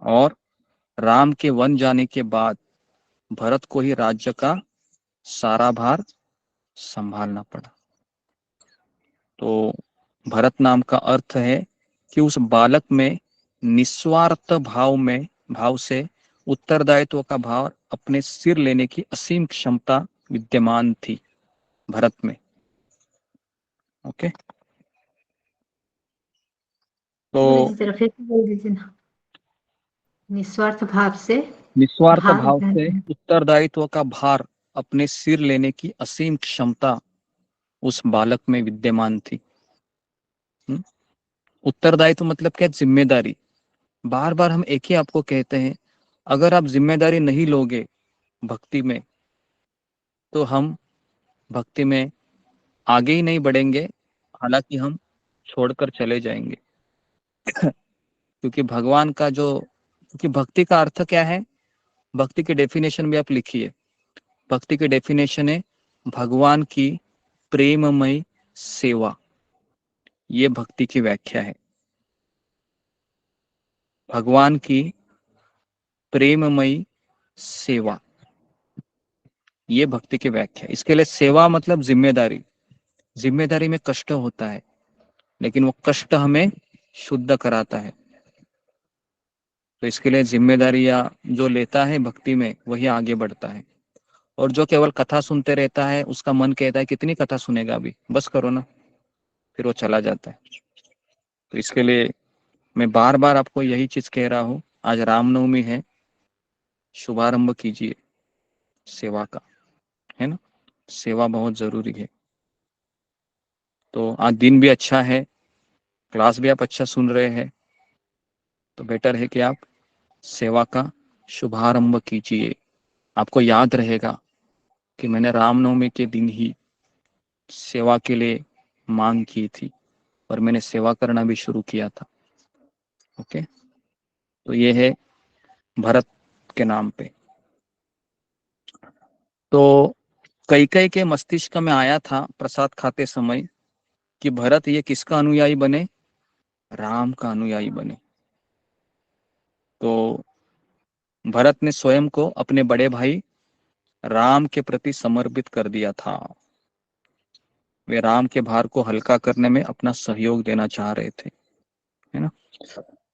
और राम के वन जाने के बाद भरत को ही राज्य का सारा भार संभालना पड़ा। तो भरत नाम का अर्थ है कि उस बालक में निस्वार्थ भाव से उत्तरदायित्व का भार अपने सिर लेने की असीम क्षमता विद्यमान थी भरत में। ओके, तो गुरु जी जरा फिर से बोल दीजिए ना। निस्वार्थ भाव से उत्तरदायित्व का भार अपने सिर लेने की असीम क्षमता उस बालक में विद्यमान थी। उत्तरदायित्व मतलब क्या? जिम्मेदारी। बार बार हम एक ही आपको कहते हैं, अगर आप जिम्मेदारी नहीं लोगे भक्ति में तो हम भक्ति में आगे ही नहीं बढ़ेंगे, हालांकि हम छोड़कर चले जाएंगे। क्योंकि भगवान का क्योंकि भक्ति का अर्थ क्या है? भक्ति की डेफिनेशन भी आप लिखिए। भक्ति की डेफिनेशन है भगवान की प्रेममय सेवा। ये भक्ति की व्याख्या है। भगवान की प्रेममयी सेवा, ये भक्ति की व्याख्या। इसके लिए सेवा मतलब जिम्मेदारी। जिम्मेदारी में कष्ट होता है, लेकिन वो कष्ट हमें शुद्ध कराता है। तो इसके लिए जिम्मेदारियां जो लेता है भक्ति में वही आगे बढ़ता है। और जो केवल कथा सुनते रहता है उसका मन कहता है कितनी कथा सुनेगा, अभी बस करो ना, फिर वो चला जाता है। तो इसके लिए मैं बार बार आपको यही चीज कह रहा हूँ। आज रामनवमी है, शुभारंभ कीजिए सेवा का, है ना। सेवा बहुत जरूरी है। तो आज दिन भी अच्छा है, क्लास भी आप अच्छा सुन रहे हैं, तो बेटर है कि आप सेवा का शुभारंभ कीजिए। आपको याद रहेगा कि मैंने रामनवमी के दिन ही सेवा के लिए मांग की थी, और मैंने सेवा करना भी शुरू किया था। ओके, तो ये है भरत के नाम पे। तो कैकेयी के मस्तिष्क में आया था प्रसाद खाते समय कि भरत ये किसका अनुयायी बने, राम का अनुयायी बने। तो भरत ने स्वयं को अपने बड़े भाई राम के प्रति समर्पित कर दिया था। वे राम के भार को हल्का करने में अपना सहयोग देना चाह रहे थे, है ना।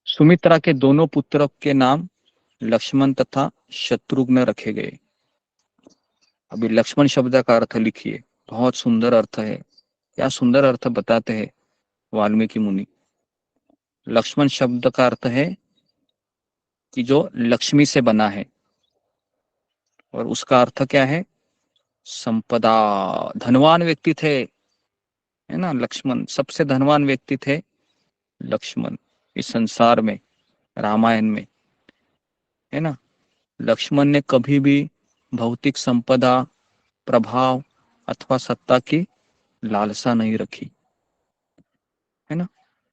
सुमित्रा के दोनों पुत्रों के नाम लक्ष्मण तथा शत्रुघ्न रखे गए। अभी लक्ष्मण शब्द का अर्थ लिखिए, बहुत सुंदर अर्थ है। क्या सुंदर अर्थ बताते हैं वाल्मीकि मुनि। लक्ष्मण शब्द का अर्थ है कि जो लक्ष्मी से बना है, और उसका अर्थ क्या है, संपदा। धनवान व्यक्ति थे, है ना। लक्ष्मण सबसे धनवान व्यक्ति थे लक्ष्मण इस संसार में, रामायण में, है ना। लक्ष्मण ने कभी भी भौतिक संपदा, प्रभाव अथवा सत्ता की लालसा नहीं रखी, है ना।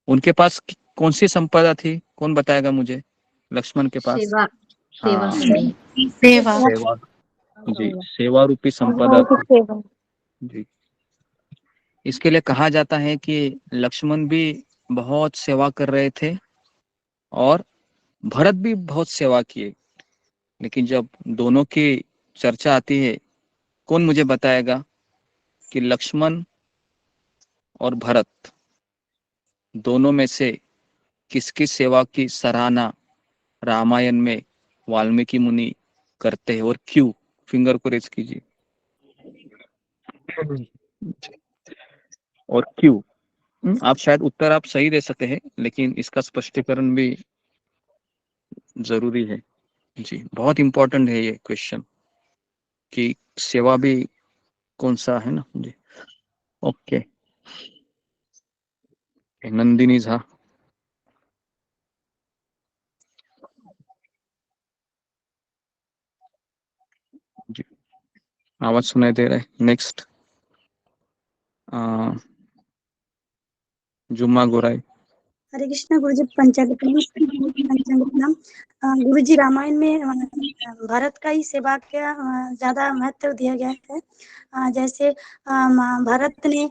उनके पास कौन सी संपदा थी, कौन बताएगा मुझे। लक्ष्मण के पास सेवा सेवा हाँ, सेवा सेवा, जी, सेवा रूपी संपदा थी सेवा जी। इसके लिए कहा जाता है कि लक्ष्मण भी बहुत सेवा कर रहे थे और भरत भी बहुत सेवा किए। लेकिन जब दोनों की चर्चा आती है, कौन मुझे बताएगा कि लक्ष्मण और भरत दोनों में से किसकी सेवा की सराहना रामायण में वाल्मीकि मुनि करते हैं और क्यों। फिंगर को रेज कीजिए, और क्यों। आप शायद उत्तर आप सही दे सकते हैं, लेकिन इसका स्पष्टीकरण भी जरूरी है जी। बहुत इंपॉर्टेंट है ये क्वेश्चन कि सेवा भी कौन सा है ना जी। ओके, नंदिनी झा। जी, आवाज सुनाई दे रहा है। नेक्स्ट, जुम्मा गोराई। हरे कृष्णा गुरुजी पंचांग गुरुजी रामायण में भारत का ही सेवा का ज्यादा महत्व दिया गया है। जैसे भरत ने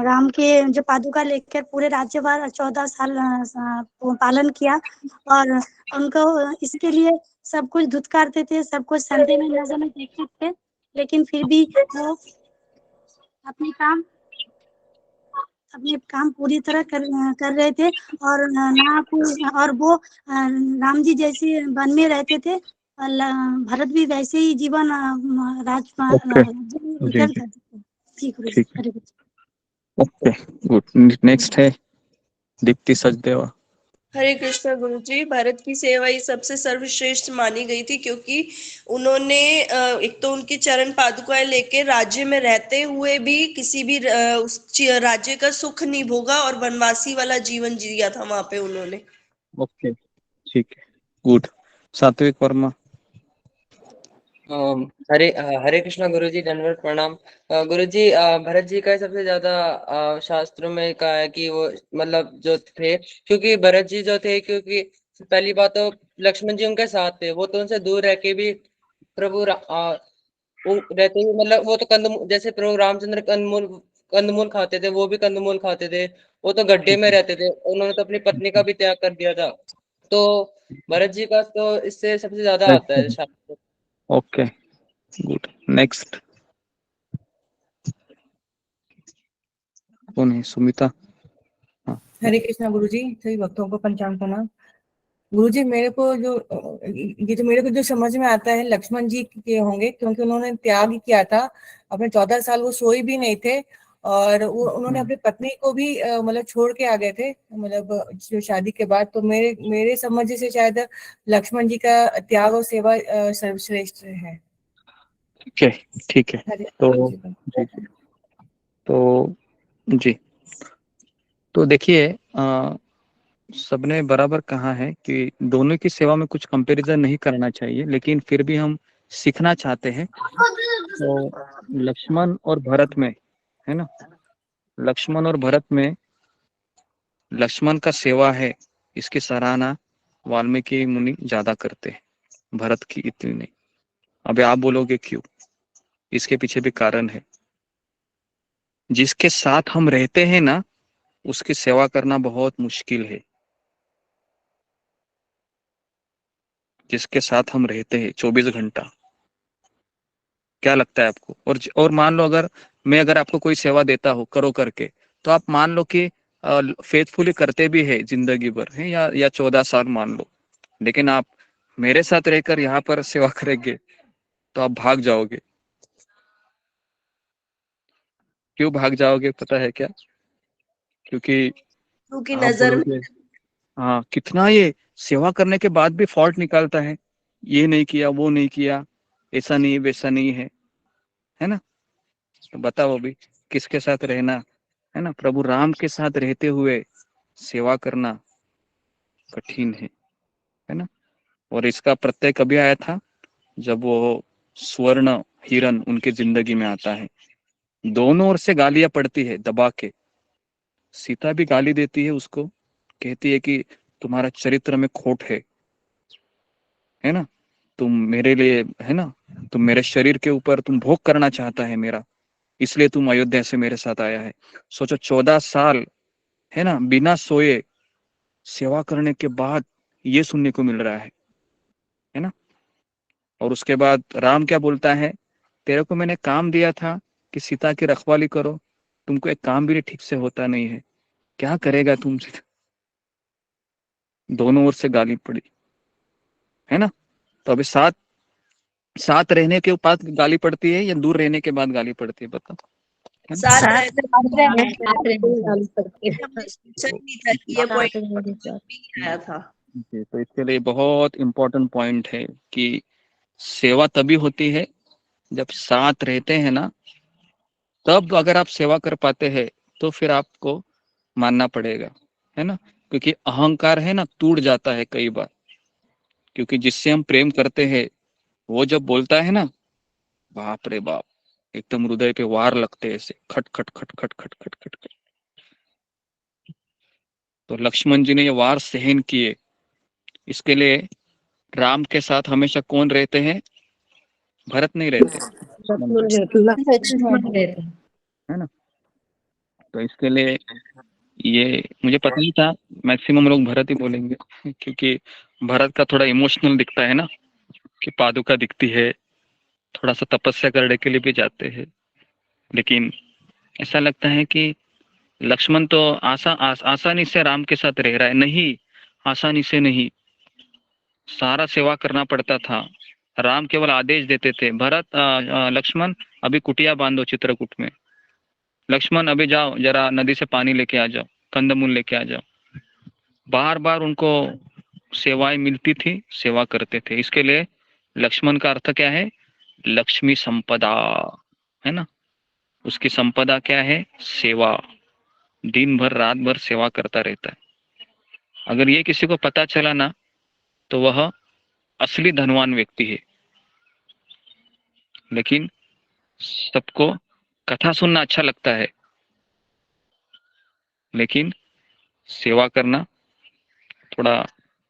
राम के जो पादुका लेकर पूरे राज्य भर 14 साल पालन किया, और उनको इसके लिए सब कुछ धुतकारते थे, सब कुछ संदेह में नजर में देखते थे, लेकिन फिर भी वो अपने काम पूरी तरह कर रहे थे। और ना कोई, और वो राम जी जैसे वन में रहते थे, भरत भी वैसे ही जीवन ओके राज्य में जी गुजर जी, करते थे। ठीक गुरु जी, ठीक है। Hare Krishna. Okay, good. Next है दीप्ति सचदेवा। हरे कृष्णा गुरुजी, भारत की सेवा ही सबसे सर्वश्रेष्ठ मानी गई थी, क्योंकि उन्होंने एक तो उनकी चरण पादुकाएं लेके राज्य में रहते हुए भी किसी भी उस राज्य का सुख नहीं भोगा और वनवासी वाला जीवन जिया था वहां पे उन्होंने। ओके, ठीक है, गुड। सात्विक वर्मा। हरे कृष्णा गुरुजी, दंडवत प्रणाम। गुरुजी, भरत जी का सबसे ज्यादा शास्त्रों में कहा है कि वो मतलब जो थे, क्योंकि भरत जी जो थे, क्योंकि पहली बात तो लक्ष्मण जी उनके साथ थे, वो तो उनसे दूर रह के भी प्रभु वो रहते हुए, मतलब वो तो कंदमूल, जैसे प्रभु रामचंद्र कंदमूल खाते थे, वो भी कंदमूल खाते थे। वो तो गड्ढे में रहते थे, उन्होंने तो अपनी पत्नी का भी त्याग कर दिया था। तो भरत जी का तो इससे सबसे ज्यादा आता है शास्त्र। Okay, good. नेक्स्ट कौन है, सुमिता। हाँ, हरे कृष्णा गुरुजी, सभी भक्तों को पंचांग प्रणाम। गुरुजी, मेरे को जो मेरे को जो समझ में आता है, लक्ष्मण जी के होंगे, क्योंकि उन्होंने त्याग किया था। अपने 14 साल वो सोए भी नहीं थे, और वो उन्होंने अपनी पत्नी को भी मतलब छोड़ के आ गए थे, मतलब जो शादी के बाद। तो मेरे समझ से शायद लक्ष्मण जी का त्याग और सेवा सर्वश्रेष्ठ है। ठीक है, ठीक है। तो जी जी, तो जी, तो देखिए, सबने बराबर कहा है कि दोनों की सेवा में कुछ कंपैरिजन नहीं करना चाहिए, लेकिन फिर भी हम सीखना चाहते हैं। तो लक्ष्मण और भरत में, है ना, लक्ष्मण और भरत में लक्ष्मण का सेवा है, इसकी सराहना वाल्मीकि मुनि ज्यादा करते हैं, भरत की इतनी नहीं। अबे आप बोलोगे क्यों? इसके पीछे भी कारण है। जिसके साथ हम रहते हैं ना, उसकी सेवा करना बहुत मुश्किल है। जिसके साथ हम रहते हैं 24 घंटा, क्या लगता है आपको? और मान लो अगर आपको कोई सेवा देता हो करो करके, तो आप मान लो कि फेथफुली करते भी है जिंदगी भर है, या 14 साल मान लो, लेकिन आप मेरे साथ रहकर यहाँ पर सेवा करेंगे तो आप भाग जाओगे। क्यों भाग जाओगे पता है क्या? क्योंकि क्योंकि आप नजर में बोलोगे हाँ कितना ये सेवा करने के बाद भी फॉल्ट निकालता है, ये नहीं किया वो नहीं किया, ऐसा नहीं वैसा नहीं है ना। तो बताओ अभी किसके साथ रहना है ना, प्रभु राम के साथ रहते हुए सेवा करना कठिन है ना। और इसका प्रत्यय कभी आया था? जब वो स्वर्ण हिरण उनके जिंदगी में आता है, दोनों ओर से गालियां पड़ती है दबा के। सीता भी गाली देती है उसको, कहती है कि तुम्हारा चरित्र में खोट है ना, तुम मेरे लिए है ना, तुम मेरे शरीर के ऊपर तुम भोग करना चाहता है मेरा, इसलिए तुम अयोध्या से मेरे साथ आया है। सोचो 14 साल है ना बिना सोए सेवा करने के बाद ये सुनने को मिल रहा है ना। और उसके बाद राम क्या बोलता है? तेरे को मैंने काम दिया था कि सीता की रखवाली करो, तुमको एक काम भी ठीक से होता नहीं है, क्या करेगा तुमसे? दोनों ओर से गाली पड़ी है ना। तो अभी साथ साथ रहने के बाद गाली पड़ती है या दूर रहने के बाद गाली पड़ती है, बताओ? है ना? साथ साथ रहते हमने सोचा ही नहीं था कि ये पॉइंट भी आया था। जी, तो इसके लिए बहुत इम्पोर्टेंट पॉइंट है कि सेवा तभी होती है जब साथ रहते हैं ना, तब अगर आप सेवा कर पाते हैं तो फिर आपको मानना पड़ेगा, है ना। क्योंकि अहंकार है ना टूट जाता है कई बार, क्योंकि जिससे हम प्रेम करते हैं वो जब बोलता है ना, बाप रे बाप, एकदम हृदय पे वार लगते हैं ऐसे, खट खट खट खट खट खट खट खट। तो लक्ष्मण जी ने ये वार सहन किए। इसके लिए राम के साथ हमेशा कौन रहते हैं? भरत नहीं रहते, लक्ष्मण रहते हैं। है ना। तो इसके लिए ये मुझे पता नहीं था, मैक्सिमम लोग भरत ही बोलेंगे क्योंकि भरत का थोड़ा इमोशनल दिखता है ना, कि पादुका दिखती है, थोड़ा सा तपस्या करने के लिए भी जाते हैं। लेकिन ऐसा लगता है कि लक्ष्मण तो आसानी से राम के साथ रह रहा है। नहीं, आसानी से नहीं, सारा सेवा करना पड़ता था। राम केवल आदेश देते थे, भरत लक्ष्मण अभी कुटिया बांधो चित्रकूट में, लक्ष्मण अभी जाओ जरा नदी से पानी लेके आ जाओ, कंदमूल लेके आ जाओ। बार बार उनको सेवाएं मिलती थी, सेवा करते थे। इसके लिए लक्ष्मण का अर्थ क्या है? लक्ष्मी संपदा, है ना। उसकी संपदा क्या है? सेवा। दिन भर रात भर सेवा करता रहता है। अगर ये किसी को पता चला ना, तो वह असली धनवान व्यक्ति है। लेकिन सबको कथा सुनना अच्छा लगता है, लेकिन सेवा करना थोड़ा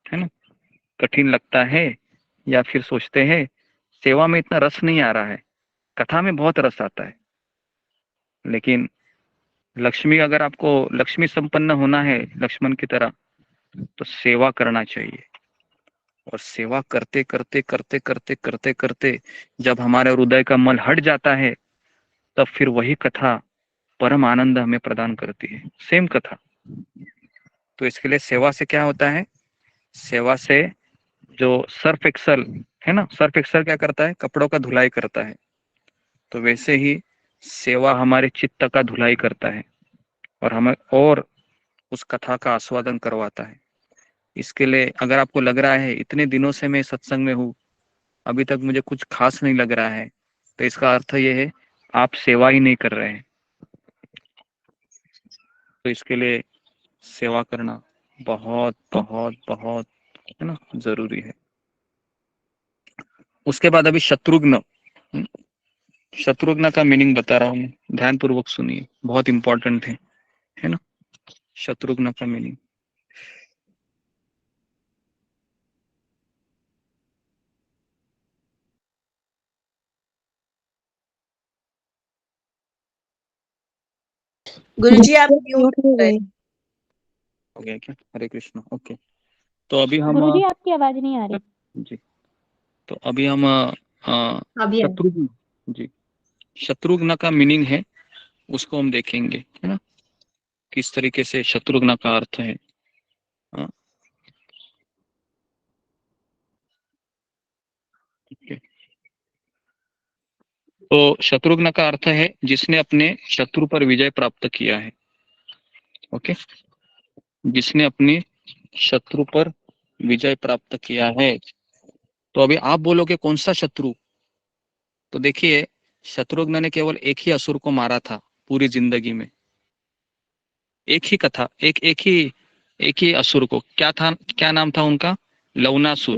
है ना कठिन लगता है। या फिर सोचते हैं सेवा में इतना रस नहीं आ रहा है, कथा में बहुत रस आता है। लेकिन लक्ष्मी, अगर आपको लक्ष्मी संपन्न होना है लक्ष्मण की तरह, तो सेवा करना चाहिए। और सेवा करते करते करते करते करते करते जब हमारे हृदय का मल हट जाता है, तब फिर वही कथा परम आनंद हमें प्रदान करती है, सेम कथा। तो इसके लिए सेवा से क्या होता है? सेवा से जो सर्फ एक्सल है ना, सर्फ एक्सल क्या करता है? कपड़ों का धुलाई करता है। तो वैसे ही सेवा हमारे चित्त का धुलाई करता है और हमें और उस कथा का आस्वादन करवाता है। इसके लिए अगर आपको लग रहा है इतने दिनों से मैं सत्संग में हूँ, अभी तक मुझे कुछ खास नहीं लग रहा है, तो इसका अर्थ ये है आप सेवा ही नहीं कर रहे हैं। तो इसके लिए सेवा करना बहुत बहुत बहुत है ना जरूरी है। उसके बाद अभी शत्रुघ्न, शत्रुघ्न का मीनिंग बता रहा हूँ मैं, ध्यान पूर्वक सुनिए, बहुत इंपॉर्टेंट है ना। शत्रुघ्न का मीनिंग। गुरुजी आप म्यूट हो गई। हो गया क्या? हरे कृष्ण। ओके, तो अभी हम गुरुजी आपकी आवाज नहीं आ रही। जी, तो अभी हम अभी आया। शत्रुघ्न जी, शत्रुघ्न का मीनिंग है उसको हम देखेंगे, है ना, किस तरीके से शत्रुघ्न का अर्थ है। हाँ, ओके। तो शत्रुघ्न का अर्थ है जिसने अपने शत्रु पर विजय प्राप्त किया है। ओके, जिसने अपने शत्रु पर विजय प्राप्त किया है। तो अभी आप बोलोगे कौन सा शत्रु? तो देखिए, शत्रुघ्न ने केवल एक ही असुर को मारा था पूरी जिंदगी में। एक ही कथा, एक ही असुर को। क्या था, क्या नाम था उनका? लवनासुर।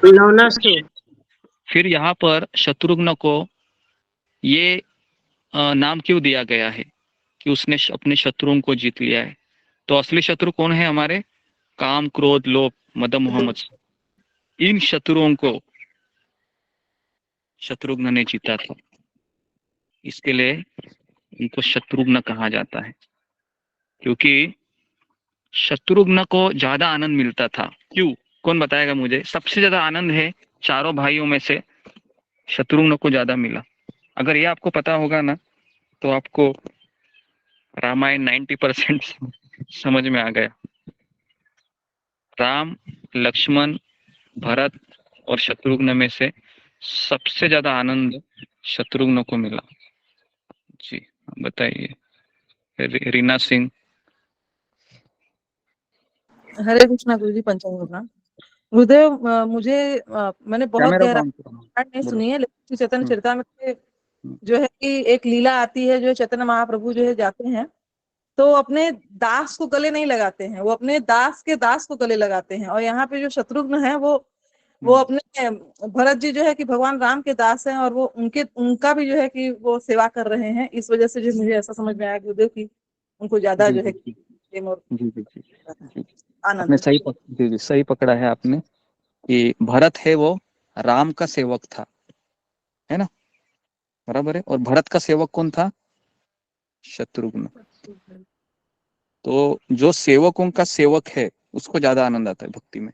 लवनासुर। फिर यहाँ पर शत्रुघ्न को ये नाम क्यों दिया गया है कि उसने अपने शत्रुओं को जीत लिया है? तो असली शत्रु कौन है हमारे? काम, क्रोध, लोभ, मद, मोह, मत्सर। इन शत्रुओं को शत्रुघ्न ने जीता था, इसके लिए इनको शत्रुघ्न कहा जाता है। क्योंकि शत्रुघ्न को ज्यादा आनंद मिलता था। क्यों? कौन बताएगा मुझे? सबसे ज्यादा आनंद है चारों भाइयों में से शत्रुघ्न को ज्यादा मिला। अगर ये आपको पता होगा ना, तो आपको रामायण 90% समझ में आ गया। राम, लक्ष्मण, भरत और शत्रुघ्न में से सबसे ज्यादा आनंद शत्रुघ्न को मिला। जी बताइए, रीना सिंह। हरे कृष्णा गुरुजी, पंचांग प्रणाम। गुरुदेव, मैंने बहुत कैमरा गहरा ऑन करो, नहीं बोलो। सुनी है, लेकिन श्री चैतन्य चरितामृत में जो है कि एक लीला आती है, जो चैतन्य महाप्रभु जो है जाते हैं तो अपने दास को गले नहीं लगाते हैं, वो अपने दास के दास को गले लगाते हैं। और यहाँ पे जो शत्रुघ्न है वो अपने भरत जी जो है कि भगवान राम के दास हैं, और वो उनका भी जो है कि वो सेवा कर रहे हैं। इस वजह से जो मुझे ऐसा समझ में आया गुरुदेव की उनको ज्यादा जी जो है जी प्रेम और जी जी जी जी, आनंद आपने है। जी जी सही पकड़ा है आपने कि भरत है वो राम का सेवक था, है ना, बराबर है। और भरत का सेवक कौन था? शत्रुघ्न। तो जो सेवकों का सेवक है उसको ज्यादा आनंद आता है भक्ति में।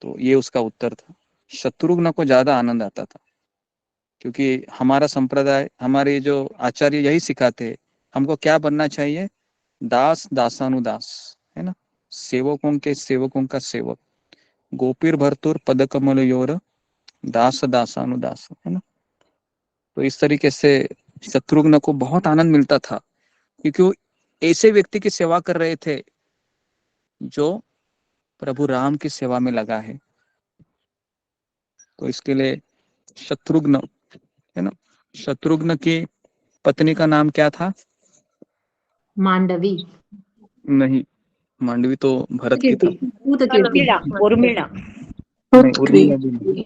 तो ये उसका उत्तर था। शत्रुघ्न को ज्यादा आनंद आता था, क्योंकि हमारा संप्रदाय, हमारे जो आचार्य यही सिखाते हैं हमको क्या बनना चाहिए? दास दासानुदास, है ना, सेवकों के सेवकों का सेवक। गोपीर भरतुर पद कमल योर दास दासानुदास, है ना। तो इस तरीके से शत्रुघ्न को बहुत आनंद मिलता था, क्योंकि वो ऐसे व्यक्ति की सेवा कर रहे थे जो प्रभु राम की सेवा में लगा है। तो इसके लिए शत्रुघ्न, है ना, शत्रुघ्न की पत्नी का नाम क्या था? मांडवी। नहीं, मांडवी तो भरत की था। उर्मिला। उर्मिला। नहीं, उर्मिला भी नहीं।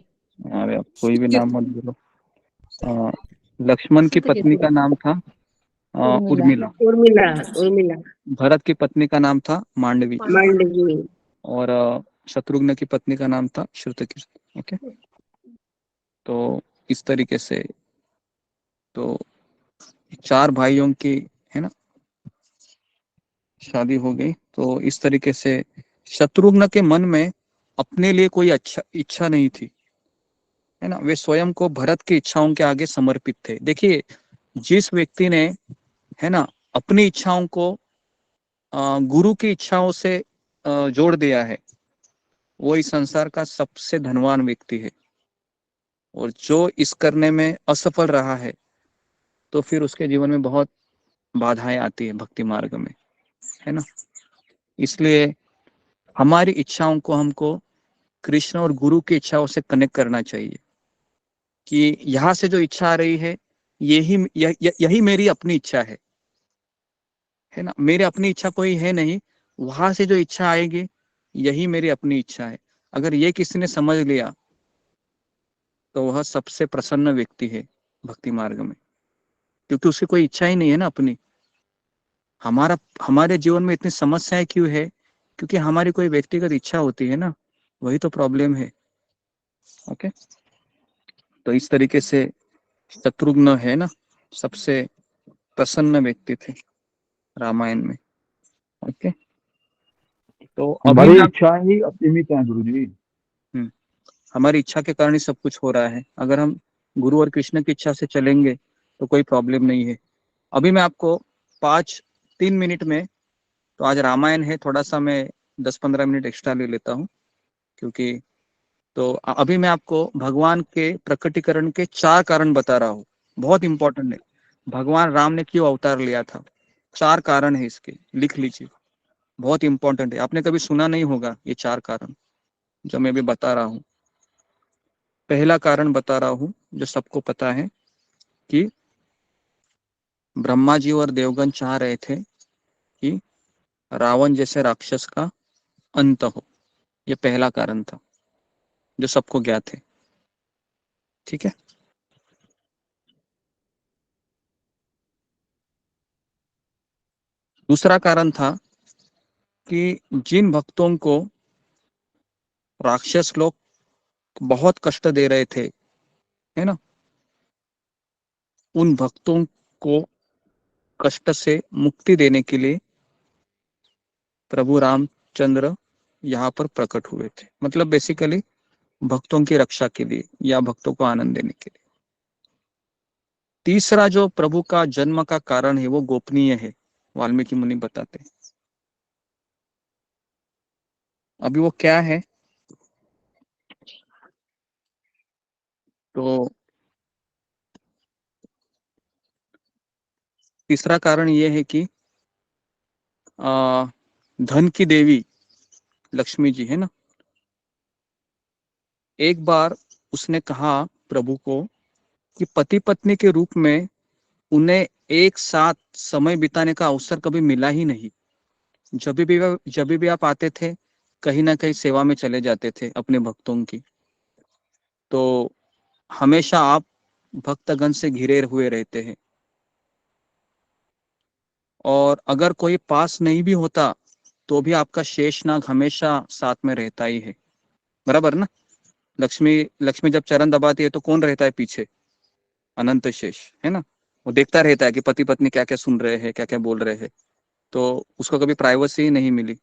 अरे आप कोई भी नाम मत बोलो। लक्ष्मण की पत्नी का नाम था उर्मिला। उर्मिला। उर्मिला। भरत की पत्नी का नाम था मांडवी। मांडवी। और शत्रुघ्न की पत्नी का नाम था श्रुतकीर्ति। ओके, तो इस तरीके से तो चार भाइयों की, है ना, शादी हो गई। तो इस तरीके से शत्रुघ्न के मन में अपने लिए कोई अच्छा इच्छा नहीं थी, है ना। वे स्वयं को भरत की इच्छाओं के आगे समर्पित थे। देखिए, जिस व्यक्ति ने, है ना, अपनी इच्छाओं को गुरु की इच्छाओं से जोड़ दिया है, वो इस संसार का सबसे धनवान व्यक्ति है। और जो इस करने में असफल रहा है, तो फिर उसके जीवन में बहुत बाधाएं आती है भक्ति मार्ग में, है ना। इसलिए हमारी इच्छाओं को हमको कृष्ण और गुरु की इच्छाओं से कनेक्ट करना चाहिए, कि यहाँ से जो इच्छा आ रही है यही मेरी अपनी इच्छा है ना। मेरी अपनी इच्छा कोई है नहीं, वहां से जो इच्छा आएगी यही मेरी अपनी इच्छा है। अगर ये किसी ने समझ लिया तो वह सबसे प्रसन्न व्यक्ति है भक्ति मार्ग में, क्योंकि उसकी कोई इच्छा ही नहीं है ना अपनी। हमारे जीवन में इतनी समस्याएं क्यों है? क्योंकि हमारी कोई व्यक्तिगत इच्छा होती है ना, वही तो प्रॉब्लम है। ओके, तो इस तरीके से शत्रुघ्न है ना सबसे प्रसन्न व्यक्ति थे रामायण में। ओके, तो अभी हमारी इच्छाएं ही असीमित हैं गुरुजी। हमारी इच्छा के कारण ही सब कुछ हो रहा है। अगर हम गुरु और कृष्ण की इच्छा से चलेंगे तो कोई प्रॉब्लम नहीं है। अभी मैं आपको 3 मिनट में, तो आज रामायण है, थोड़ा सा मैं 10-15 मिनट एक्स्ट्रा ले लेता हूँ, क्योंकि तो अभी मैं आपको भगवान के प्रकटीकरण के 4 कारण बता रहा हूँ। बहुत इंपॉर्टेंट है, भगवान राम ने क्यों अवतार लिया था, 4 कारण है इसके, लिख लीजिए, बहुत इंपॉर्टेंट है। आपने कभी सुना नहीं होगा ये 4 कारण जो मैं अभी बता रहा हूँ। पहला कारण बता रहा हूँ जो सबको पता है, कि ब्रह्मा जी और देवगण चाह रहे थे कि रावण जैसे राक्षस का अंत हो। ये पहला कारण था जो सबको ज्ञात है। ठीक है, दूसरा कारण था कि जिन भक्तों को राक्षस लोग बहुत कष्ट दे रहे थे, है ना, उन भक्तों को कष्ट से मुक्ति देने के लिए प्रभु रामचंद्र यहाँ पर प्रकट हुए थे। मतलब बेसिकली भक्तों की रक्षा के लिए या भक्तों को आनंद देने के लिए। तीसरा जो प्रभु का जन्म का कारण है वो गोपनीय है, वाल्मीकि मुनि बताते हैं। अभी वो क्या है, तो तीसरा कारण ये है कि धन की देवी लक्ष्मी जी है ना, एक बार उसने कहा प्रभु को कि पति पत्नी के रूप में उन्हें एक साथ समय बिताने का अवसर कभी मिला ही नहीं। जब भी आप आते थे, कहीं ना कहीं सेवा में चले जाते थे अपने भक्तों की, तो हमेशा आप भक्तगण से घिरे हुए रहते हैं। और अगर कोई पास नहीं भी होता तो भी आपका शेषनाग हमेशा साथ में रहता ही है, बराबर ना। लक्ष्मी जब चरण दबाती है तो कौन रहता है पीछे? अनंत शेष, है ना। वो देखता रहता है कि पति पत्नी क्या क्या सुन रहे हैं, क्या क्या बोल रहे हैं। तो उसको कभी प्राइवेसी ही नहीं मिली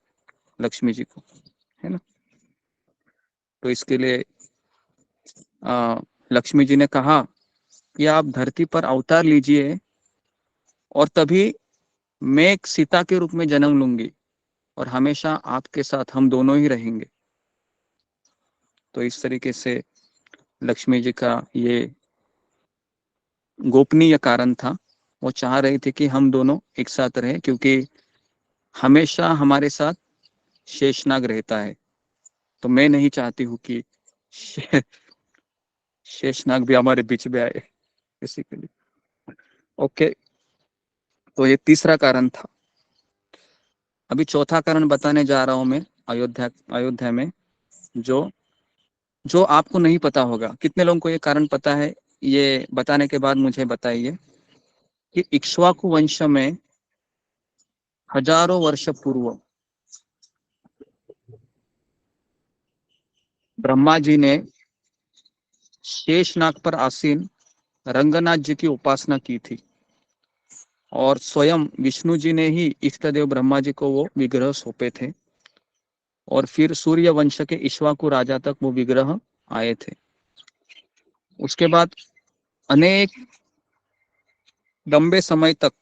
लक्ष्मी जी को, है ना। तो इसके लिए लक्ष्मी जी ने कहा कि आप धरती पर अवतार लीजिए और तभी मैं एक सीता के रूप में जन्म लूंगी और हमेशा आपके साथ हम दोनों ही रहेंगे। तो इस तरीके से लक्ष्मी जी का ये गोपनीय कारण था। वो चाह रही थी कि हम दोनों एक साथ रहे, क्योंकि हमेशा हमारे साथ शेषनाग रहता है। तो मैं नहीं चाहती हूँ कि शेषनाग भी हमारे बीच में आए बेसिकली। ओके, तो ये तीसरा कारण था। अभी चौथा कारण बताने जा रहा हूं मैं, अयोध्या में जो जो आपको नहीं पता होगा। कितने लोगों को ये कारण पता है? ये बताने के बाद मुझे बताइए कि इक्ष्वाकु वंश में हजारों वर्ष पूर्व ब्रह्मा जी ने शेषनाग पर आसीन रंगनाथ जी की उपासना की थी, और स्वयं विष्णु जी ने ही इष्टदेव ब्रह्मा जी को वो विग्रह सौंपे थे, और फिर सूर्य वंश के इक्ष्वाकु राजा तक वो विग्रह आए थे। उसके बाद अनेक लंबे समय तक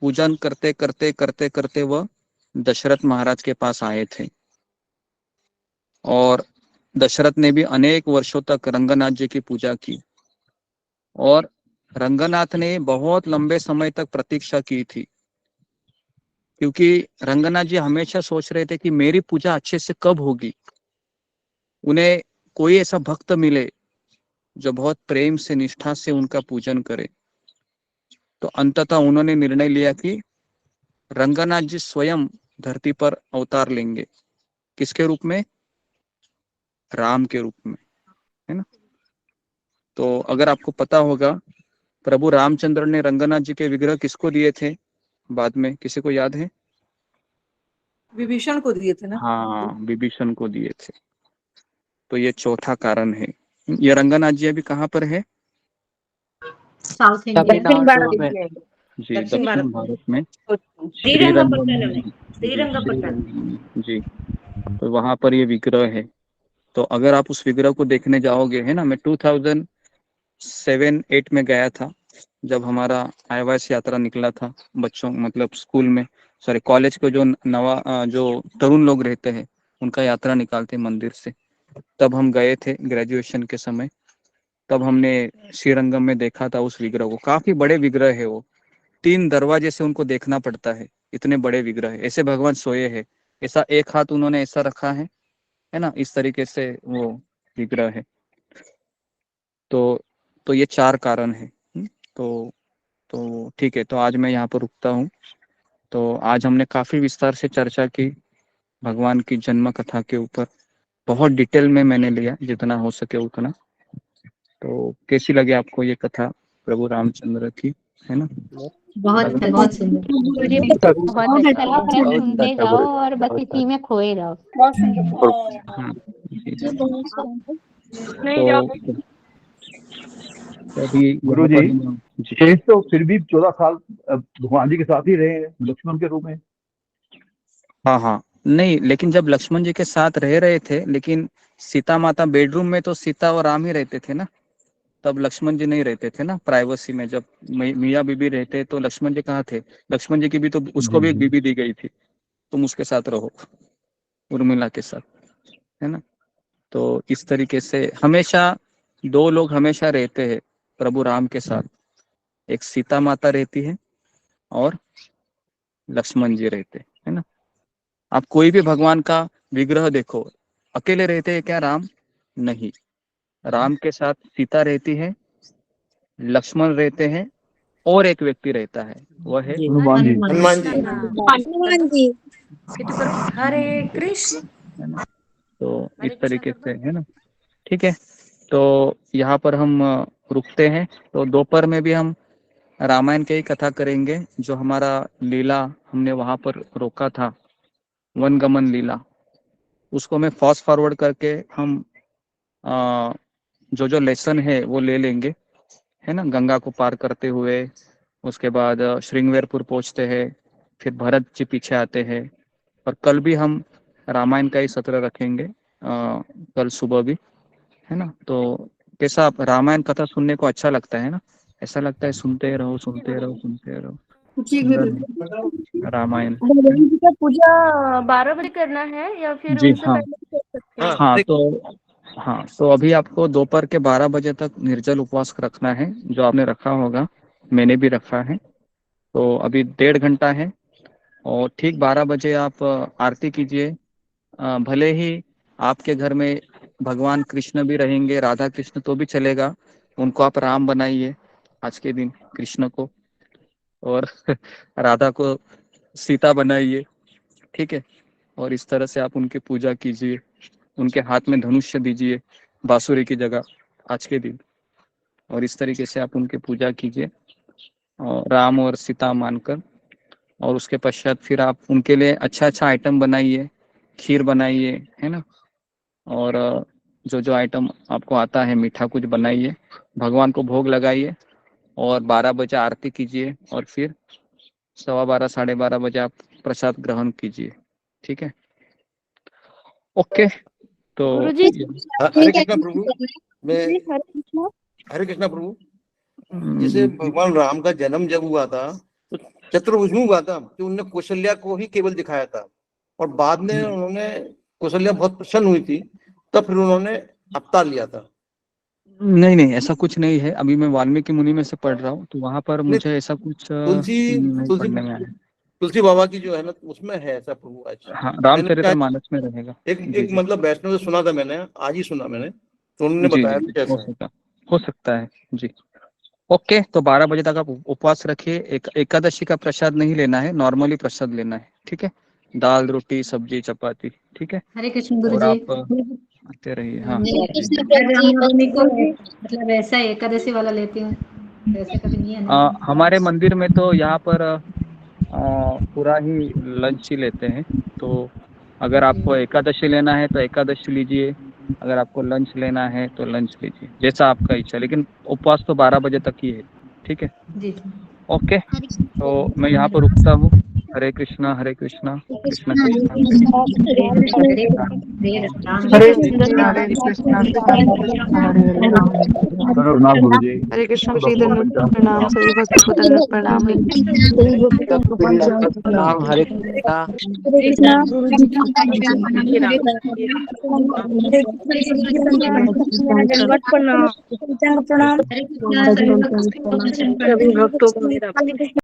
पूजन करते करते करते करते वह दशरथ महाराज के पास आए थे, और दशरथ ने भी अनेक वर्षों तक रंगनाथ जी की पूजा की, और रंगनाथ ने बहुत लंबे समय तक प्रतीक्षा की थी, क्योंकि रंगनाथ जी हमेशा सोच रहे थे कि मेरी पूजा अच्छे से कब होगी, उन्हें कोई ऐसा भक्त मिले जो बहुत प्रेम से निष्ठा से उनका पूजन करे। तो अंततः उन्होंने निर्णय लिया कि रंगनाथ जी स्वयं धरती पर अवतार लेंगे। किसके रूप में? राम के रूप में, है ना। तो अगर आपको पता होगा, प्रभु रामचंद्र ने रंगनाथ जी के विग्रह किसको दिए थे? बाद में, किसी को याद है? विभीषण को दिए थे ना। हाँ, विभीषण को दिए थे। तो ये चौथा कारण है। ये रंगनाथ जी अभी कहाँ पर है? South India. दक्षिण भारत में। जी, दक्षिण दक्षिण भारत में। भारत में श्रीरंगपट्टनम में। श्रीरंगपट्टनम। जी, तो वहां पर ये विग्रह है। तो अगर आप उस विग्रह को देखने जाओगे, है ना, मैं 2007-8 में गया था, जब हमारा IYS यात्रा निकला था बच्चों, मतलब स्कूल में, सॉरी कॉलेज के जो जो तरुण लोग रहते हैं उनका यात्रा निकालते मंदिर से, तब हम गए थे ग्रेजुएशन के समय। तब हमने श्रीरंगम में देखा था उस विग्रह को। काफी बड़े विग्रह है वो, 3 दरवाजे से उनको देखना पड़ता है, इतने बड़े विग्रह है। ऐसे भगवान सोए हैं, ऐसा एक हाथ उन्होंने ऐसा रखा है ना, इस तरीके से वो विग्रह है। तो ये 4 कारण है। तो ठीक है, तो आज मैं यहाँ पर रुकता हूँ। तो आज हमने काफी विस्तार से चर्चा की भगवान की जन्म कथा के ऊपर, बहुत डिटेल में मैंने लिया जितना हो सके उतना। तो कैसी लगी आपको ये कथा प्रभु रामचंद्र की, है ना? बहुत सुंदर। मुझे भी बहुत अच्छा लग रहा है, सुनते जाओ और बस इसी में खोए रहो। बहुत सुंदर। हाँ, जी बहुत सुंदर। नहीं जाओ। तो अभी गुरु यहाँ पर जी, हम- शेष तो फिर भी 14 साल भगवान जी के साथ ही रहे हैं लक्ष्मण के रूप में। हाँ हाँ, नहीं, लेकिन जब लक्ष्मण जी के साथ रह रहे थे, लेकिन सीता माता बेडरूम में तो सीता और राम ही रहते थे ना, तब लक्ष्मण जी नहीं रहते थे ना प्राइवेसी में। जब मियाँ बीबी रहते तो लक्ष्मण जी कहाँ थे? लक्ष्मण जी की भी तो, उसको भी एक बीबी दी गई थी, तुम उसके साथ रहो, उर्मिला के साथ, है ना? तो इस तरीके से हमेशा 2 लोग हमेशा रहते हैं प्रभु राम के साथ, एक सीता माता रहती है और लक्ष्मण जी रहते, है ना? आप कोई भी भगवान का विग्रह देखो, अकेले रहते हैं क्या राम? नहीं, राम के साथ सीता रहती है, लक्ष्मण रहते हैं, और एक व्यक्ति रहता है, वह है हनुमान जी। हनुमान जी। हनुमान जी। हरे कृष्ण। है ना? तो इस तरीके से, है ना? ठीक है, तो यहाँ पर हम रुकते हैं। तो दोपहर में भी हम रामायण की ही कथा करेंगे, जो हमारा लीला हमने वहां पर रोका था, वनगमन लीला, उसको मैं फास्ट फॉरवर्ड करके हम जो लेसन है वो ले लेंगे, है ना? गंगा को पार करते हुए, उसके बाद श्रृंगवेरपुर पहुंचते हैं, फिर भरत जी पीछे आते हैं, और कल भी हम रामायण का ही सत्र रखेंगे, कल सुबह भी, है ना? तो कैसा, आप रामायण कथा सुनने को अच्छा लगता है ना? ऐसा लगता है सुनते रहो सुनते रहो सुनते रहो, जी सुंदर गुरु। है रामायण। भगवान जी का पूजा 12 बजे करना है या फिर जी उनसे हाँ, पहले भी कर सकते हैं? हाँ, तो अभी आपको दोपहर के 12 बजे तक निर्जल उपवास रखना है, जो आपने रखा होगा, मैंने भी रखा है। तो अभी 1.5 घंटा है, और ठीक 12 बजे आप आरती कीजिए। भले ही आपके घर में भगवान कृष्ण भी रहेंगे, राधा कृष्ण, तो भी चलेगा, उनको आप राम बनाइए आज के दिन, कृष्ण को, और राधा को सीता बनाइए, ठीक है? और इस तरह से आप उनकी पूजा कीजिए, उनके हाथ में धनुष्य दीजिए बांसुरी की जगह आज के दिन, और इस तरीके से आप उनकी पूजा कीजिए, और राम और सीता मानकर। और उसके पश्चात फिर आप उनके लिए अच्छा अच्छा आइटम बनाइए, खीर बनाइए, है ना? और जो जो आइटम आपको आता है मीठा कुछ बनाइए, भगवान को भोग लगाइए, और 12 बजे आरती कीजिए, और फिर 12:15 12:30 बजे आप प्रसाद ग्रहण कीजिए, ठीक है? ओके, तो गुरुजी हरे कृष्णा प्रभु। मैं हरे कृष्णा। हरे कृष्णा प्रभु। जैसे भगवान राम का जन्म जब हुआ था तो चतुर्भुज हुआ था, कि उन्होंने कौशल्या को ही केवल दिखाया था, और बाद में उन्होंने, कौशल्या बहुत प्रसन्न हुई थी, तब फिर उन्होंने अवतार लिया था। नहीं नहीं, ऐसा कुछ नहीं है। अभी मैं वाल्मीकि मुनि में से पढ़ रहा हूँ, तो वहां पर मुझे ऐसा कुछ नहीं पढ़ने में आया। तुलसी बाबा की जो है ना, उसमें है ऐसा प्रभु। अच्छा, हाँ, रामचरितमानस में रहेगा। एक मतलब वैष्णव से सुना था मैंने, आज ही सुना मैंने, तो उन्होंने जी बताया जी, कैसा हो सकता है जी। ओके, तो 12 बजे तक आप उपवास रखिए। एकादशी का प्रसाद नहीं लेना है, नॉर्मली प्रसाद लेना है, ठीक है? दाल रोटी सब्जी चपाती, ठीक है? हरे कृष्ण गुरु और जी। आप आते रहिए। हाँ, रामनवमी को मतलब ऐसा एकादशी वाला लेती हूँ, वैसे कभी नहीं है। हमारे मंदिर में तो यहाँ पर पूरा ही लंच ही लेते हैं। तो अगर आपको एकादशी लेना है तो एकादशी लीजिए, अगर आपको लंच लेना है तो लंच लीजिए, जैसा आपका इच्छा। लेकिन उपवास तो 12 बजे तक ही है, ठीक है? जी ओके, तो मैं यहाँ पर रुकता हूँ। हरे कृष्णा कृष्ण कृष्ण रघुनाथ गुरु जी। हरे कृष्ण श्री धन्वंतरि प्रणाम, सभी भक्तों को धन्यवाद प्रणाम। प्रणाम। हरे प्रणाम। सभी भक्तों को मेरा